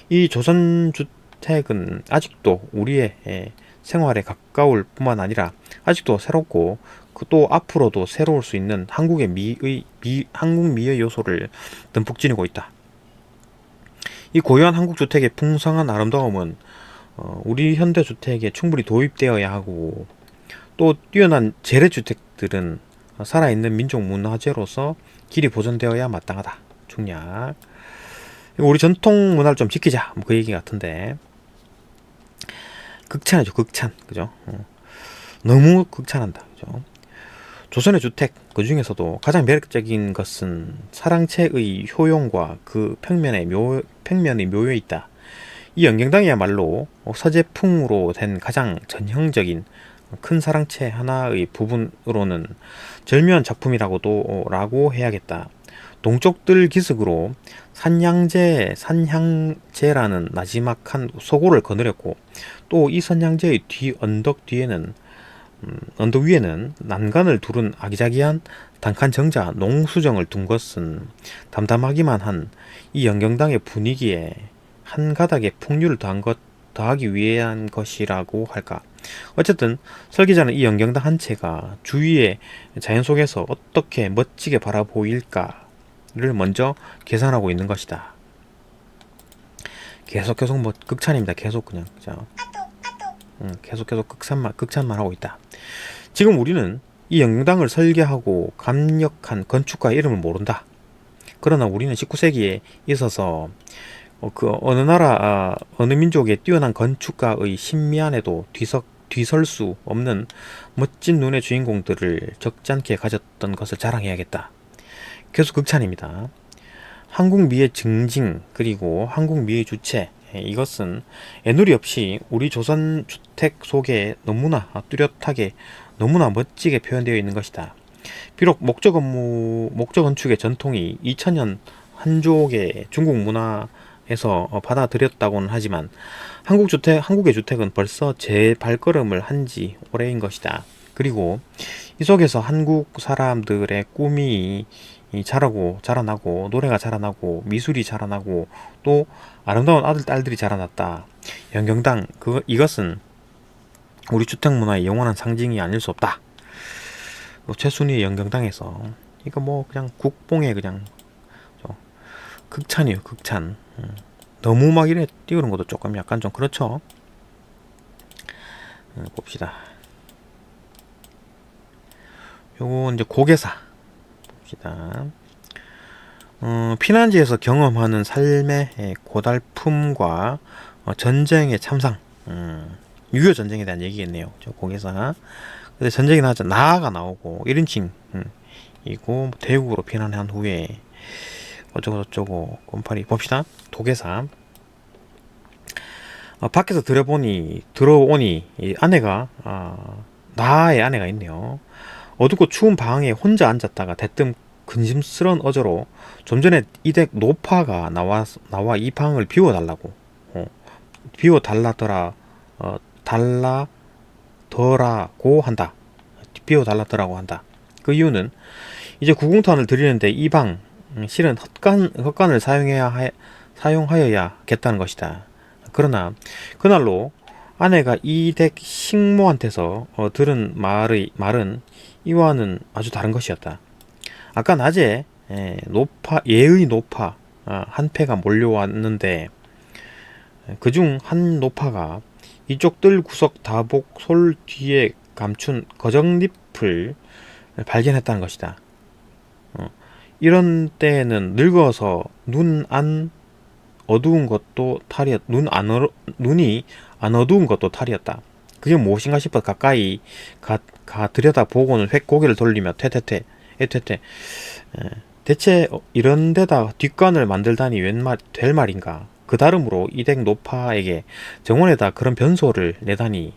이 조선 주택은 아직도 우리의 생활에 가까울 뿐만 아니라 아직도 새롭고 또 앞으로도 새로울 수 있는 한국 미의 요소를 듬뿍 지니고 있다. 이 고유한 한국 주택의 풍성한 아름다움은 우리 현대 주택에 충분히 도입되어야 하고, 또 뛰어난 재래주택들은 살아있는 민족 문화재로서 길이 보존되어야 마땅하다. 중략. 우리 전통 문화를 좀 지키자. 뭐 그 얘기 같은데, 극찬이죠. 극찬. 그죠? 너무 극찬한다. 그죠? 조선의 주택, 그 중에서도 가장 매력적인 것은 사랑채의 효용과 그 평면의 묘에 있다. 이 영경당이야말로 서재풍으로 된 가장 전형적인 큰 사랑채 하나의 부분으로는 절묘한 작품이라고 해야겠다. 동쪽들 기슭으로 산향제라는 나지막한 소고를 거느렸고, 또 이 산향제의 언덕 위에는 난간을 두른 아기자기한 단칸 정자 농수정을 둔 것은 담담하기만 한 이 영경당의 분위기에 한 가닥의 풍류를 더하기 위한 것이라고 할까. 어쨌든 설계자는 이 영경당 한 채가 주위의 자연 속에서 어떻게 멋지게 바라보일까를 먼저 계산하고 있는 것이다. 계속 뭐 극찬입니다. 계속 그냥 계속 극찬만 하고 있다. 지금 우리는 이 영경당을 설계하고 감력한 건축가의 이름을 모른다. 그러나 우리는 19세기에 있어서 그 어느 민족의 뛰어난 건축가의 신미안에도 뒤설 수 없는 멋진 눈의 주인공들을 적잖게 가졌던 것을 자랑해야겠다. 계속 극찬입니다. 한국미의 증징, 그리고 한국미의 주체, 이것은 애누리 없이 우리 조선 주택 속에 너무나 뚜렷하게, 너무나 멋지게 표현되어 있는 것이다. 비록 목조 건축의 전통이 2000년 한족의 중국 문화에서 받아들였다고는 하지만 한국의 주택은 벌써 재발걸음을 한 지 오래인 것이다. 그리고 이 속에서 한국 사람들의 꿈이 자라나고 노래가 자라나고 미술이 자라나고 또 아름다운 딸들이 자라났다. 영경당, 이것은 우리 주택문화의 영원한 상징이 아닐 수 없다. 최순위의 영경당에서 이거 뭐 그냥 국뽕에 그냥 극찬이에요. 극찬. 너무 막 이래 띄우는 것도 조금 약간 좀 그렇죠. 봅시다. 요거 이제 고개사 봅시다. 피난지에서 경험하는 삶의 고달픔과 전쟁의 참상, 6.25 전쟁에 대한 얘기겠네요. 저 고개사. 근데 전쟁이 나아가 나오고 1인칭 이고 대국으로 피난한 후에 어쩌고 꼼파리 봅시다. 도계사. 밖에서 들어오니 이 아내가 나의 아내가 있네요. 어둡고 추운 방에 혼자 앉았다가 대뜸 근심스러운 어조로 좀 전에 이댁 노파가 나와 이 방을 비워달라고 비워달라더라고 한다. 그 이유는 이제 구공탄을 들이는데 이 방 실은 헛간을 사용하여야겠다는 것이다. 그러나 그날로 아내가 이 댁 식모한테서 들은 말은 이와는 아주 다른 것이었다. 아까 낮에 예의 노파 한 패가 몰려왔는데 그중 한 노파가 이쪽 뜰 구석 다복 솔 뒤에 감춘 거정잎을 발견했다는 것이다. 이런 때에는 늙어서 눈이 안 어두운 것도 탈이었다. 그 그게 무엇인가 싶어 가까이 들여다보고는 획 고개를 돌리며 퇴퇴퇴 애퇴퇴. 대체 이런 데다 뒷관을 만들다니 웬말 될 말인가. 그 다름으로 이댁 노파에게 정원에다 그런 변소를 내다니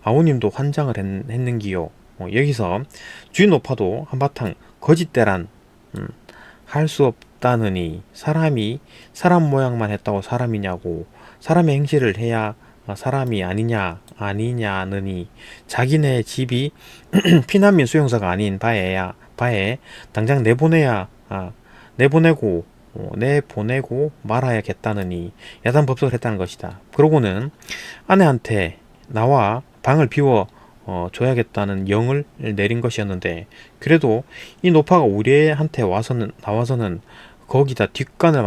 아우님도 환장을 했는기요. 여기서 주인 노파도 한바탕 거짓대란 할 수 없다느니 사람이 사람 모양만 했다고 사람이냐고, 사람의 행실을 해야 사람이 아니냐느니 자기네 집이 피난민 수용소가 아닌 바에 당장 내보내고 말아야겠다느니 야단법석을 했다는 것이다. 그러고는 아내한테 나와 방을 비워 줘야겠다는 영을 내린 것이었는데, 그래도 이 노파가 우리한테 나와서는 거기다 뒷간을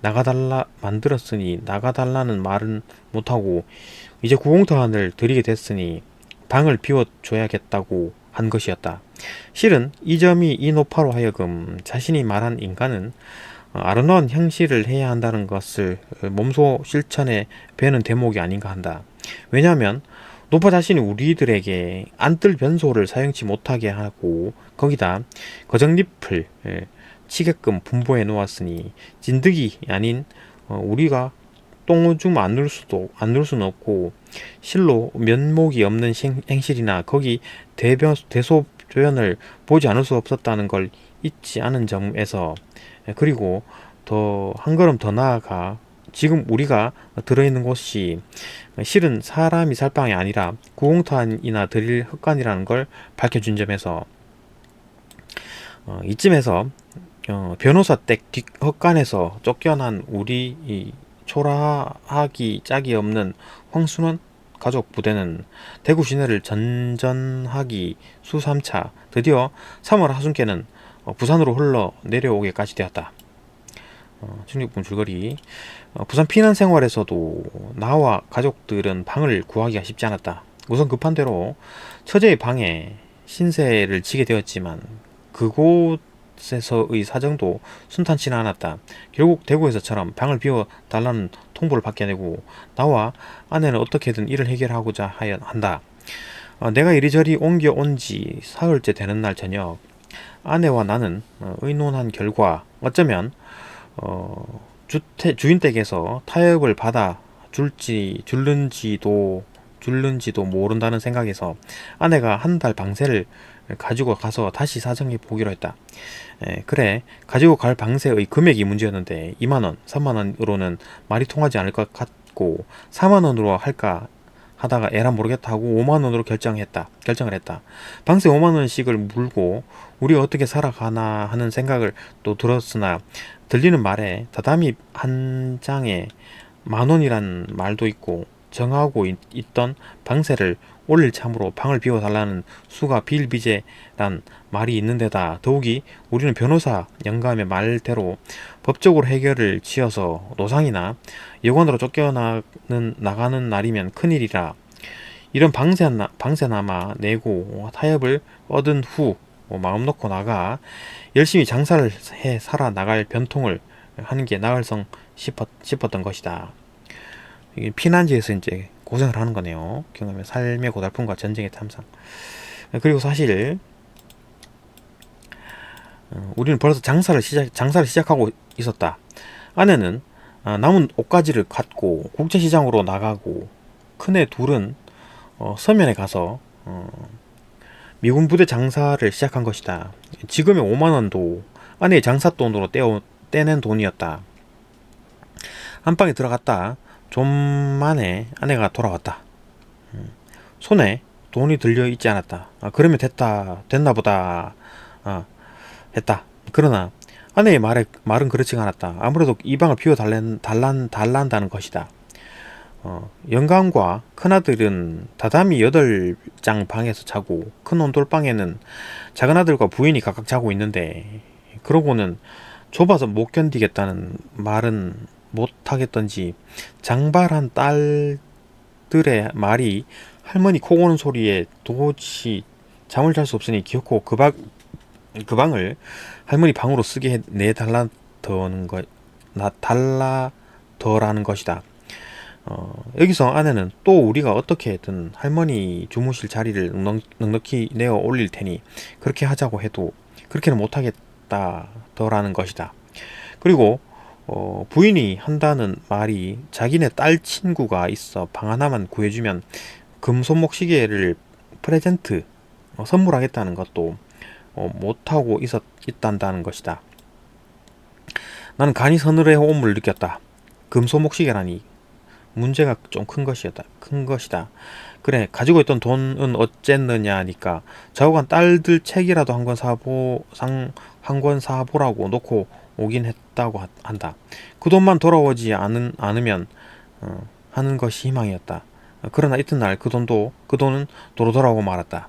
나가달라는 말은 못하고 이제 구공탄을 드리게 됐으니 방을 비워줘야겠다고 한 것이었다. 실은 이 점이 이 노파로 하여금 자신이 말한 인간은 아름다운 행실을 해야 한다는 것을 몸소 실천에 배는 대목이 아닌가 한다. 왜냐하면 노파 자신이 우리들에게 안뜰 변소를 사용치 못하게 하고 거기다 거정잎을 치게끔 분보해 놓았으니 진드기 아닌 우리가 똥오줌 안 누를 수는 없고, 실로 면목이 없는 행실이나 거기 대소변을 보지 않을 수 없었다는 걸 잊지 않은 점에서, 그리고 더 한 걸음 더 나아가 지금 우리가 들어있는 곳이 실은 사람이 살 방이 아니라 구공탄이나 드릴 헛간이라는 걸 밝혀준 점에서, 이쯤에서 변호사 댁 뒷 헛간에서 쫓겨난 우리 이 초라하기 짝이 없는 황순원 가족 부대는 대구 시내를 전전하기 수3차 드디어 3월 하순께는 부산으로 흘러 내려오기까지 되었다. 16분 줄거리. 부산 피난 생활에서도 나와 가족들은 방을 구하기가 쉽지 않았다. 우선 급한 대로 처제의 방에 신세를 지게 되었지만 그곳에서의 사정도 순탄치는 않았다. 결국 대구에서처럼 방을 비워 달라는 통보를 받게 되고 나와 아내는 어떻게든 일을 해결하고자 한다. 내가 이리저리 옮겨온 지 사흘째 되는 날 저녁, 아내와 나는 의논한 결과 어쩌면 주인 댁에서 타협을 받아 줄는지도 모른다는 생각에서 아내가 한 달 방세를 가지고 가서 다시 사정해 보기로 했다. 그래, 가지고 갈 방세의 금액이 문제였는데 2만원, 3만원으로는 말이 통하지 않을 것 같고 4만원으로 할까 하다가 에라 모르겠다 하고 5만원으로 결정을 했다. 방세 5만원씩을 물고 우리가 어떻게 살아가나 하는 생각을 또 들었으나 들리는 말에 다다미 한 장에 만원이란 말도 있고 정하고 있던 방세를 올릴 참으로 방을 비워달라는 수가 비일비재란 말이 있는데다 더욱이 우리는 변호사 영감의 말대로 법적으로 해결을 지어서 노상이나 여관으로 쫓겨나가는 날이면 큰일이라 이런 방세나마 내고 타협을 얻은 후 마음 놓고 나가 열심히 장사를 해 살아나갈 변통을 하는 게 나을성 싶었던 것이다. 이게 피난지에서 이제 고생을 하는 거네요. 경험의 삶의 고달픔과 전쟁의 탐상. 그리고 사실 우리는 벌써 장사를 시작하고 있었다. 아내는 남은 옷가지를 갖고 국제시장으로 나가고 큰애 둘은 서면에 가서 미군 부대 장사를 시작한 것이다. 지금의 5만원도 아내의 장사돈으로 떼낸 돈이었다. 안방에 들어갔다 좀 만에 아내가 돌아왔다. 손에 돈이 들려 있지 않았다. 그러면 됐나 보다 했다. 그러나 아내의 말은 그렇지가 않았다. 아무래도 이 방을 비워달란다는 것이다. 영감과 큰아들은 다다미 8장 방에서 자고 큰 온돌방에는 작은아들과 부인이 각각 자고 있는데, 그러고는 좁아서 못 견디겠다는 말은 못하겠던지 장발한 딸들의 말이 할머니 코 고는 소리에 도무지 잠을 잘 수 없으니 기어코 그 방을 할머니 방으로 쓰게 내달라더라는 것이다. 여기서 아내는 또 우리가 어떻게든 할머니 주무실 자리를 넉넉히 내어 올릴 테니 그렇게 하자고 해도 그렇게는 못하겠다더라는 것이다. 그리고 부인이 한다는 말이 자기네 딸 친구가 있어 방 하나만 구해주면 금손목 시계를 프레젠트 선물하겠다는 것도 못하고 있단다는 것이다. 나는 간이 서늘해 온물을 느꼈다. 금손목 시계라니 문제가 좀 큰 것이다. 그래, 가지고 있던 돈은 어쨌느냐니까 좌우간 딸들 책이라도 한 권 사보라고 놓고 오긴 했다고 한다. 그 돈만 돌아오지 않으면 하는 것이 희망이었다. 그러나 이튿날 그 돈은 도로 돌아오고 말았다.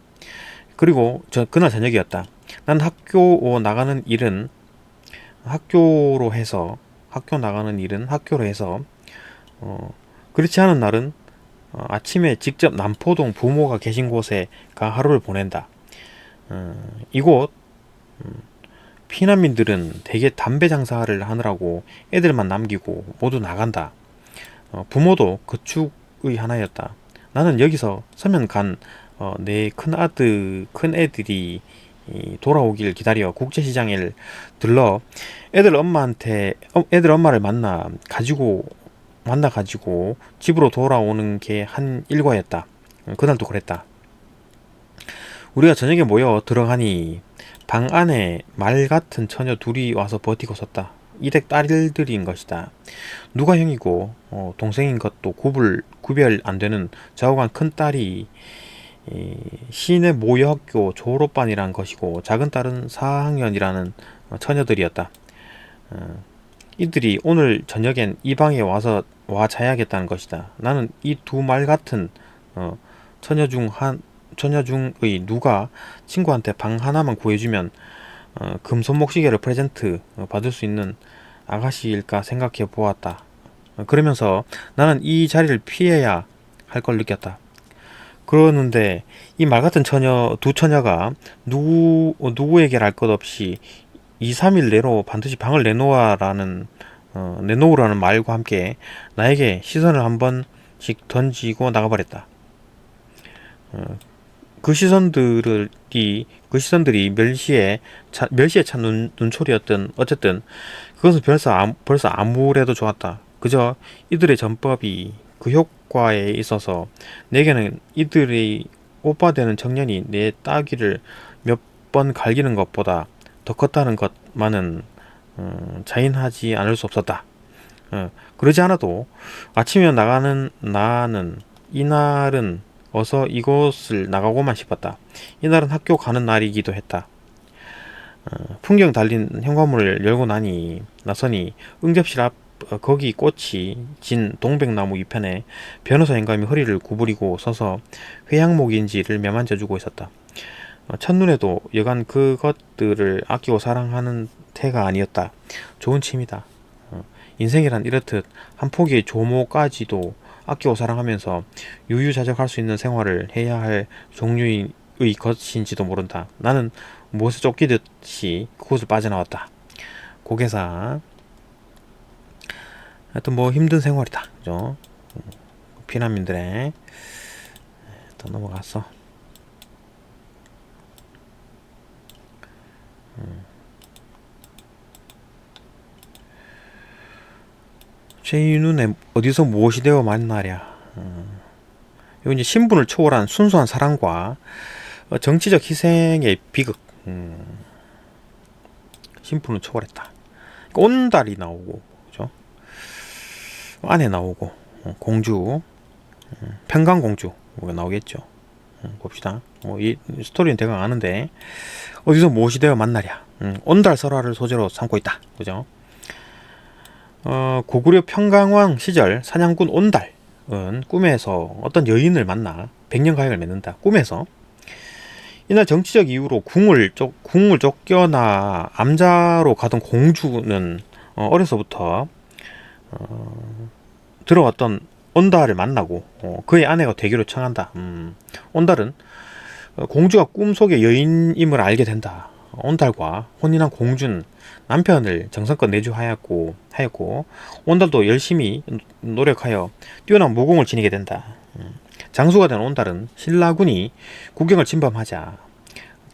그리고 그날 저녁이었다. 난 학교 나가는 일은 학교로 해서 그렇지 않은 날은 아침에 직접 남포동 부모가 계신 곳에 가 하루를 보낸다. 이곳 피난민들은 대개 담배 장사를 하느라고 애들만 남기고 모두 나간다. 부모도 그 축의 하나였다. 나는 여기서 서면 내 큰애들이 돌아오길 기다려 국제시장에 들러 애들 엄마를 만나 가지고 집으로 돌아오는 게 한 일과였다. 그날도 그랬다. 우리가 저녁에 모여 들어가니 방 안에 말 같은 처녀 둘이 와서 버티고 섰다. 이댁 딸들인 것이다. 누가 형이고 동생인 것도 구별 안 되는 좌우간 큰 딸이 시내 모여학교 졸업반이란 것이고 작은 딸은 4학년이라는 처녀들이었다. 이들이 오늘 저녁엔 이 방에 와 자야겠다는 것이다. 나는 이 두 말 같은 처녀 중의 누가 친구한테 방 하나만 구해주면 금손목 시계를 프레젠트 받을 수 있는 아가씨일까 생각해 보았다. 그러면서 나는 이 자리를 피해야 할 걸 느꼈다. 그러는데 이 말 같은 두 처녀가 누구에게 알 것 없이 2, 3일 내로 반드시 방을 내놓으라는 말과 함께 나에게 시선을 한 번씩 던지고 나가버렸다. 그 시선들이 멸시에 찬 눈초리였든 어쨌든 그것은 벌써 아무래도 좋았다. 그저 이들의 전법이 그 효과에 있어서 내게는 이들의 오빠 되는 청년이 내 따귀를 몇 번 갈기는 것보다 더 컸다는 것만은 자인하지 않을 수 없었다. 그러지 않아도 아침에 나가는 나는 이날은 어서 이곳을 나가고만 싶었다. 이날은 학교 가는 날이기도 했다. 풍경 달린 현관문을 열고 나서니 응접실 앞 거기 꽃이 진 동백나무 이편에 변호사 영감이 허리를 구부리고 서서 회양목인지를 매만져주고 있었다. 첫눈에도 여간 그것들을 아끼고 사랑하는 태가 아니었다. 좋은 취미다. 인생이란 이렇듯 한 포기의 조모까지도 아끼고 사랑하면서 유유자적할 수 있는 생활을 해야 할 종류의 것인지도 모른다. 나는 무엇에 쫓기듯이 그곳을 빠져나왔다. 고개사. 하여튼 뭐 힘든 생활이다. 그죠? 피난민들의 또 넘어갔어. 최인훈의 어디서 무엇이 되어 만나랴. 이거 이제 신분을 초월한 순수한 사랑과 정치적 희생의 비극. 신분을 초월했다. 온달이 나오고, 그죠? 아내 나오고, 공주, 평강공주 뭐가 나오겠죠. 봅시다. 뭐 이 스토리는 대강 아는데 어디서 무엇이 되어 만나랴. 온달 설화를 소재로 삼고 있다. 그죠? 고구려 평강왕 시절 사냥꾼 온달은 꿈에서 어떤 여인을 만나 백년가약을 맺는다. 꿈에서. 이날 정치적 이유로 궁을 쫓겨나 암자로 가던 공주는 어려서부터 들어왔던 온달을 만나고 그의 아내가 되기로 청한다. 온달은 공주가 꿈속의 여인임을 알게 된다. 온달과 혼인한 공주는 남편을 정성껏 내주하였고 온달도 열심히 노력하여 뛰어난 무공을 지니게 된다. 장수가 된 온달은 신라군이 국경을 침범하자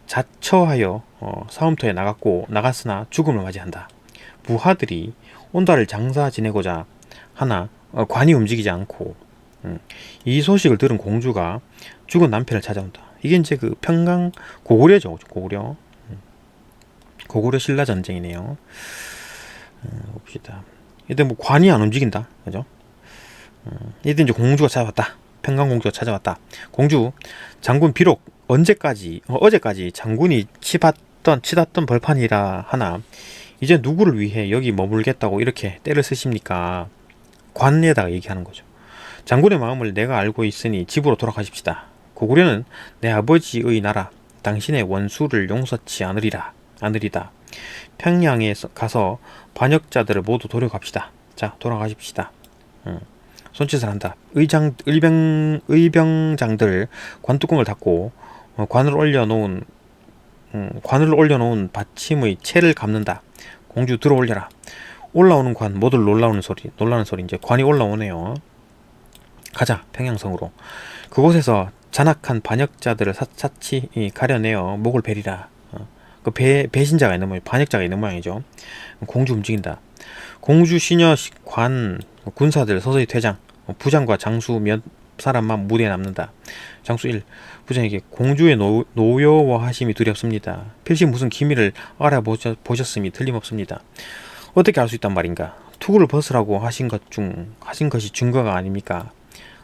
자처하여 사움터에 나갔으나 죽음을 맞이한다. 부하들이 온달을 장사 지내고자 하나 관이 움직이지 않고 이 소식을 들은 공주가 죽은 남편을 찾아온다. 이게 이제 그 평강 고구려죠. 고구려 신라 전쟁이네요. 봅시다. 이때 뭐 관이 안 움직인다. 그죠? 이때 이제 공주가 찾아왔다. 평강 공주가 찾아왔다. 공주, 장군 비록 어제까지 장군이 치닫던 벌판이라 하나 이제 누구를 위해 여기 머물겠다고 이렇게 때를 쓰십니까? 관에다가 얘기하는 거죠. 장군의 마음을 내가 알고 있으니 집으로 돌아가십시다. 고구려는 내 아버지의 나라, 당신의 원수를 용서치 않으리다. 평양에 가서 반역자들을 모두 도려갑시다. 자, 돌아가십시다. 손짓을 한다. 의병장들 관뚜껑을 닫고 관을 올려놓은 받침의 채를 감는다. 공주 들어올려라. 올라오는 관 모두 놀라는 소리 이제 관이 올라오네요. 가자 평양성으로. 그곳에서 잔악한 반역자들을 샅샅이 가려내어 목을 베리라. 그 배신자가 있는 모양, 반역자가 있는 모양이죠. 공주 움직인다. 공주 시녀 관 군사들 서서히 퇴장. 부장과 장수 몇 사람만 무대에 남는다. 장수 1. 부장에게 공주의 노여워하심이 두렵습니다. 필시 무슨 기밀을 알아보셨음이 틀림없습니다. 어떻게 알 수 있단 말인가? 투구를 벗으라고 하신 것이 증거가 아닙니까?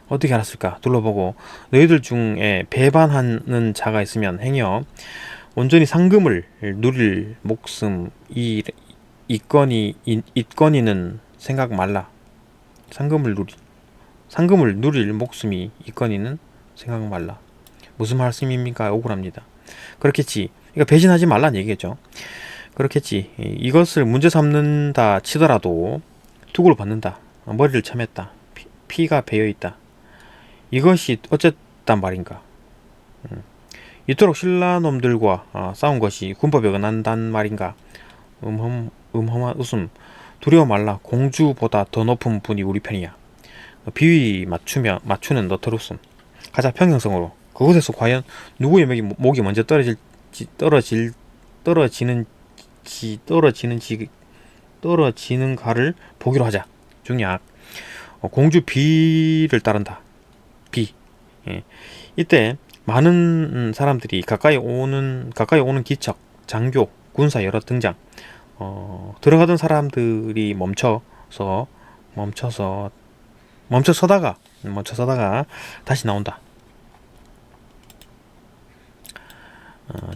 어떻게 알았을까? 둘러보고 너희들 중에 배반하는 자가 있으면 행여 온전히 상금을 누릴 목숨 있거니는 생각 말라. 상금을 누릴 목숨이 있거니는 생각 말라. 무슨 말씀입니까? 억울합니다. 그렇겠지. 그러니까 배신하지 말라는 얘기겠죠. 그렇겠지. 이것을 문제 삼는다 치더라도 투구를 받는다. 머리를 참했다. 피가 배어있다. 이것이 어쨌단 말인가? 이토록 신라놈들과 싸운 것이 군법에 어긋난단 말인가? 음험한 웃음. 두려워 말라. 공주보다 더 높은 분이 우리 편이야. 비위 맞추는 너털 웃음. 가자 평양성으로. 그곳에서 과연 누구의 목이 먼저 떨어지는가를 보기로 하자. 중약. 공주 비를 따른다. 비. 예. 이때 많은 사람들이 가까이 오는 기척, 장교, 군사 여러 등장. 들어가던 사람들이 멈춰서다가 다시 나온다.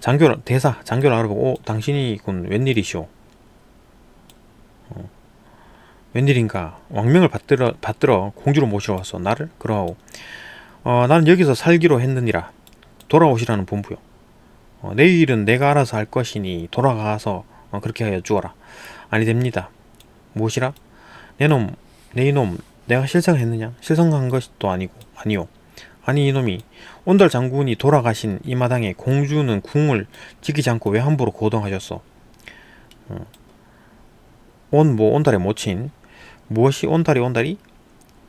장교를 알아보고 당신이군 웬일이시오? 웬일인가? 왕명을 받들어 공주를 모시러 왔어. 나를? 그러하오. 나는 여기서 살기로 했느니라. 돌아오시라는 본부요. 내일은 내가 알아서 할 것이니 돌아가서 그렇게 하여 주어라. 아니 됩니다. 무엇이라? 내 이놈 내가 실성했느냐? 실성한 것도 아니요. 아니 이놈이 온달 장군이 돌아가신 이 마당에 공주는 궁을 지키지 않고 왜 함부로 거동하셨소? 온달의 모친. 무엇이 온달이?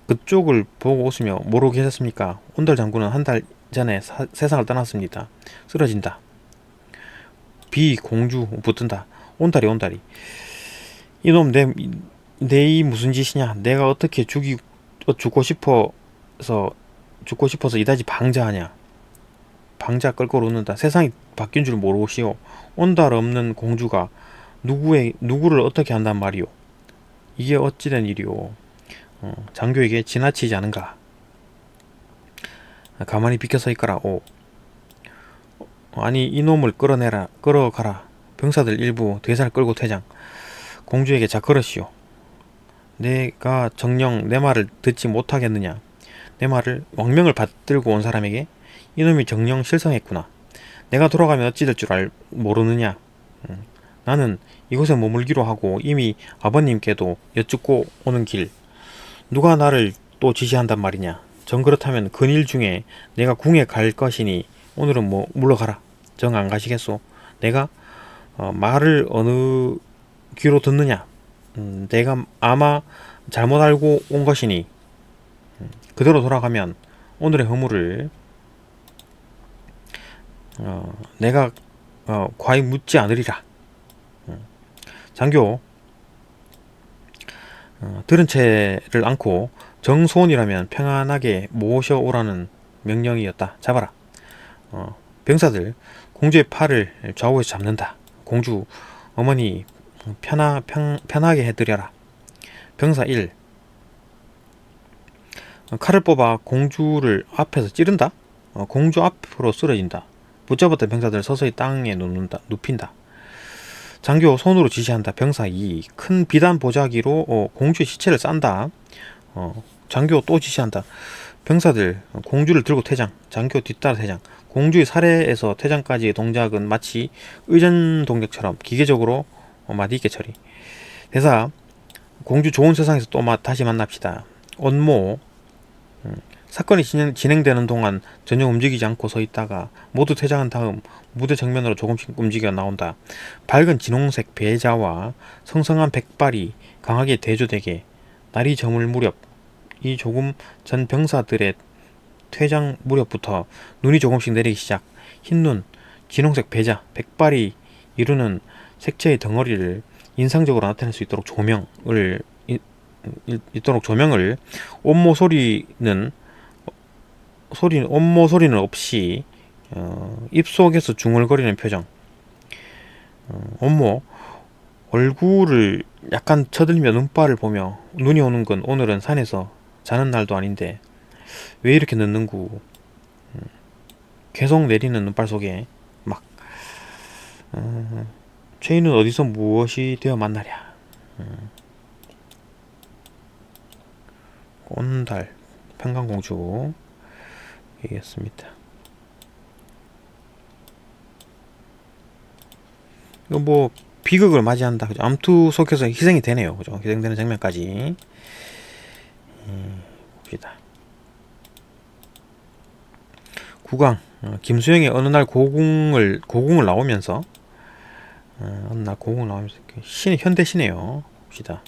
그쪽을 보고 웃으며 모르고 계셨습니까? 온달 장군은 한 달 전에 세상을 떠났습니다. 쓰러진다. 비 공주 붙든다. 온달이. 이놈 내 이 무슨 짓이냐? 내가 어떻게 죽고 싶어서 이다지 방자하냐? 방자 껄껄 웃는다. 세상이 바뀐 줄 모르시오. 온달 없는 공주가 누구를 어떻게 한단 말이오? 이게 어찌된 일이오? 장교에게 지나치지 않은가? 가만히 비켜서 있거라. 아니 이놈을 끌어가라. 병사들 일부 대사를 끌고 퇴장. 공주에게 자 걸으시오. 내가 정녕 내 말을 듣지 못하겠느냐? 내 말을 왕명을 받들고 온 사람에게 이놈이 정녕 실성했구나. 내가 돌아가면 어찌 될 줄 모르느냐? 나는 이곳에 머물기로 하고 이미 아버님께도 여쭙고 오는 길. 누가 나를 또 지시한단 말이냐? 정 그렇다면 근일 중에 내가 궁에 갈 것이니 오늘은 물러가라. 정 안 가시겠소? 내가 말을 어느 귀로 듣느냐. 내가 아마 잘못 알고 온 것이니 그대로 돌아가면 오늘의 허물을 내가 과히 묻지 않으리라. 장교 들은 채를 않고 정소원이라면 평안하게 모셔오라는 명령이었다. 잡아라. 병사들 공주의 팔을 좌우에서 잡는다. 공주 어머니 편하게 해드려라. 병사 1 칼을 뽑아 공주를 앞에서 찌른다. 공주 앞으로 쓰러진다. 붙잡았던 병사들 서서히 땅에 눕힌다. 장교 손으로 지시한다. 병사 2 큰 비단 보자기로 공주의 시체를 싼다. 장교 또 지시한다. 병사들 공주를 들고 퇴장. 장교 뒤따라 퇴장. 공주의 살해에서 퇴장까지의 동작은 마치 의전 동작처럼 기계적으로 맛있게 처리. 대사 공주 좋은 세상에서 또 다시 만납시다. 원모 사건이 진행되는 동안 전혀 움직이지 않고 서 있다가 모두 퇴장한 다음 무대 정면으로 조금씩 움직여 나온다. 밝은 진홍색 배자와 성성한 백발이 강하게 대조되게 날이 저물 무렵 이 조금 전 병사들의 퇴장 무렵부터 눈이 조금씩 내리기 시작. 흰눈, 진홍색 배자, 백발이 이루는 색채의 덩어리를 인상적으로 나타낼 수 있도록 조명을 온모 소리는 없이 입속에서 중얼거리는 표정. 온모 얼굴을 약간 쳐들며 눈발을 보며 눈이 오는 건 오늘은 산에서 자는 날도 아닌데 왜 이렇게 늦는구. 계속 내리는 눈발 속에 막 최인은 어디서 무엇이 되어 만나랴. 꽃달 평강공주 얘기했습니다. 이거 뭐 비극을 맞이한다. 그죠? 암투 속에서 희생이 되네요. 그죠? 희생되는 장면까지 봅시다. 국왕 김수영이 어느 날 고궁을 나오면서 신이 현대시네요. 봅시다.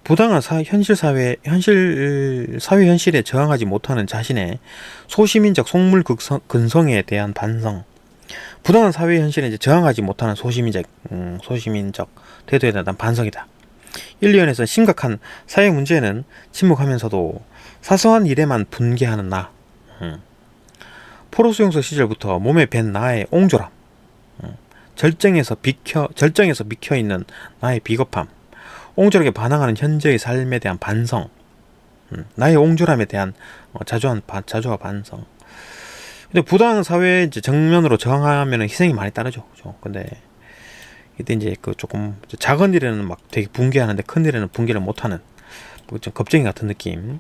부당한 사회 현실에 저항하지 못하는 자신의 소시민적 속물 근성에 대한 반성. 부당한 사회 현실에 이제 저항하지 못하는 소시민적 태도에 대한 반성이다. 1년에서 심각한 사회 문제는 침묵하면서도 사소한 일에만 분개하는 나. 포로 수용소 시절부터 몸에 밴 나의 옹졸함. 절정에서 비켜 있는 나의 비겁함. 옹졸하게 반항하는 현재의 삶에 대한 반성. 나의 옹졸함에 대한 자조와 반성. 근데 부당한 사회 이제 정면으로 저항하면 희생이 많이 따르죠. 그죠? 근데 이때 이제 그 조금 작은 일에는 막 되게 분개하는데 큰 일에는 분개를 못하는 뭐 좀 겁쟁이 같은 느낌.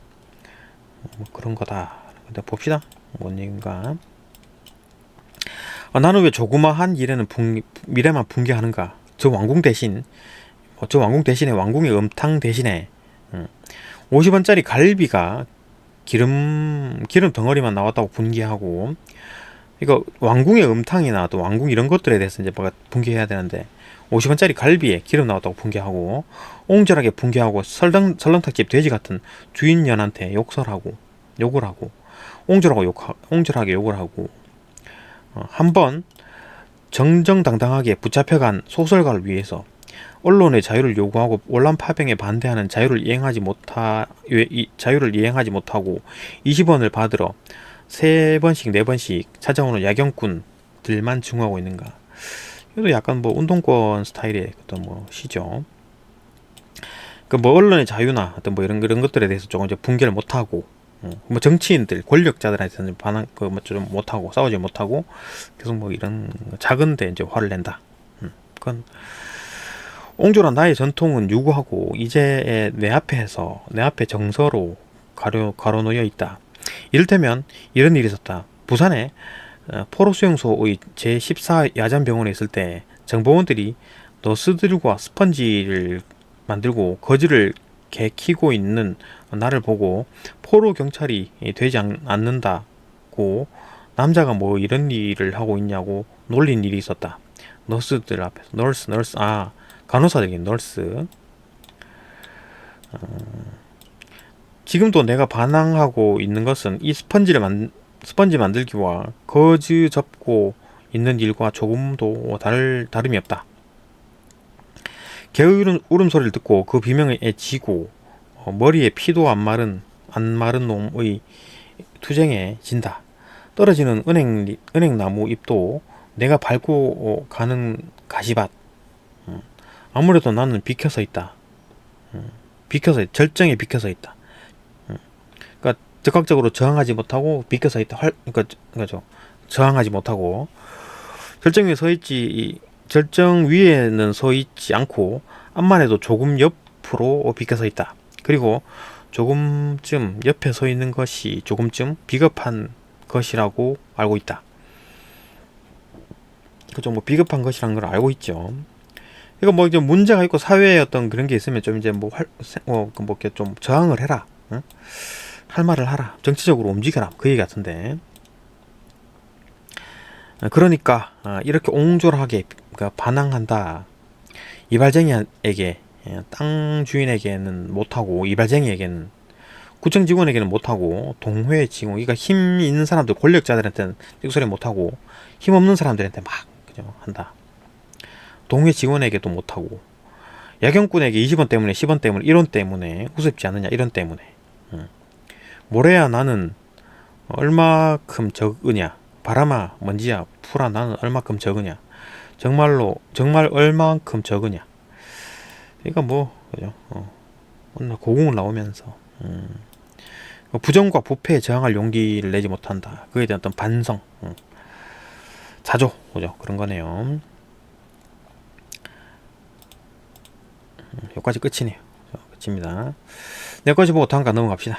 뭐 그런 거다. 근데 봅시다. 뭔 얘기인가? 나는 왜 조그마한 미래만 분개하는가? 저 왕궁 대신에 왕궁의 음탕 대신에 50원짜리 갈비가 기름 덩어리만 나왔다고 분개하고, 이거 왕궁의 음탕이나 또 왕궁 이런 것들에 대해서 이제 뭔가 분개해야 되는데 50원짜리 갈비에 기름 나왔다고 분개하고, 옹졸하게 분개하고 설렁탕집 돼지 같은 주인년한테 욕을 하고 옹졸하게 욕을 하고, 한번 정정당당하게 붙잡혀간 소설가를 위해서 언론의 자유를 요구하고 원란 파병에 반대하는 자유를 이행하지 못하고 20원을 받으러 3번씩 4번씩 찾아오는 야경꾼들만 증오하고 있는가. 이것도 약간 뭐 운동권 스타일의 어떤 뭐 시죠. 그 뭐 언론의 자유나 어떤 뭐 이런 것들에 대해서 조금 이제 분개를 못하고, 뭐 정치인들 권력자들한테는 좀 못하고 싸우지 못하고 계속 뭐 이런 작은데 이제 화를 낸다. 그건 옹졸한 나의 전통은 유구하고 이제 내 앞에 정서로 가로놓여 있다. 이를테면 이런 일이 있었다. 부산에 포로 수용소의 제14 야잔병원에 있을 때 정보원들이 너스들과 스펀지를 만들고 거지를 개키고 있는 나를 보고 포로 경찰이 되지 않는다고 남자가 뭐 이런 일을 하고 있냐고 놀린 일이 있었다. 너스들 앞에서. 널스. 아, 간호사들이 널스. 지금도 내가 반항하고 있는 것은 이 스펀지 만들기와 거즈 접고 있는 일과 조금도 다름이 없다. 개의 울음소리를 듣고 그 비명에 지고 머리에 피도 안 마른 놈의 투쟁에 진다. 떨어지는 은행나무 잎도 내가 밟고 가는 가시밭. 아무래도 나는 비켜서 있다. 절정에 비켜서 있다. 그러니까 적극적으로 저항하지 못하고 비켜서 있다. 그러니까 저항하지 못하고 절정 위에 서 있지. 절정 위에는 서 있지 않고 암만 해도 조금 옆으로 비켜서 있다. 그리고 조금쯤 옆에 서 있는 것이 조금쯤 비겁한 것이라고 알고 있다. 그죠? 뭐 비겁한 것이라는 걸 알고 있죠. 이거 뭐 이제 문제가 있고 사회에 어떤 그런 게 있으면 좀 이제 뭐 이렇게 좀 저항을 해라. 응? 할 말을 하라. 정치적으로 움직여라. 그 얘기 같은데. 그러니까 이렇게 옹졸하게 반항한다. 이발쟁이에게, 땅 주인에게는 못하고, 이발쟁이에게는, 구청 직원에게는 못하고, 동호회 직원, 그러니까 힘 있는 사람들, 권력자들한테는 삑소리 못하고, 힘 없는 사람들한테 막 그죠 한다. 동호회 직원에게도 못하고, 야경꾼에게 20원 때문에, 10원 때문에, 1원 때문에 우습지 않느냐, 이런 때문에. 뭐래야 나는 얼마큼 적으냐. 바람아, 먼지야, 풀아, 나는 얼마큼 적으냐. 정말 얼만큼 적으냐. 그러니까 뭐 그죠. 오늘 고궁을 나오면서 부정과 부패에 저항할 용기를 내지 못한다. 그에 대한 어떤 반성, 자조, 그죠. 그런 거네요. 여기까지 끝이네요. 끝입니다. 내까지 보고 다음 가 넘어갑시다.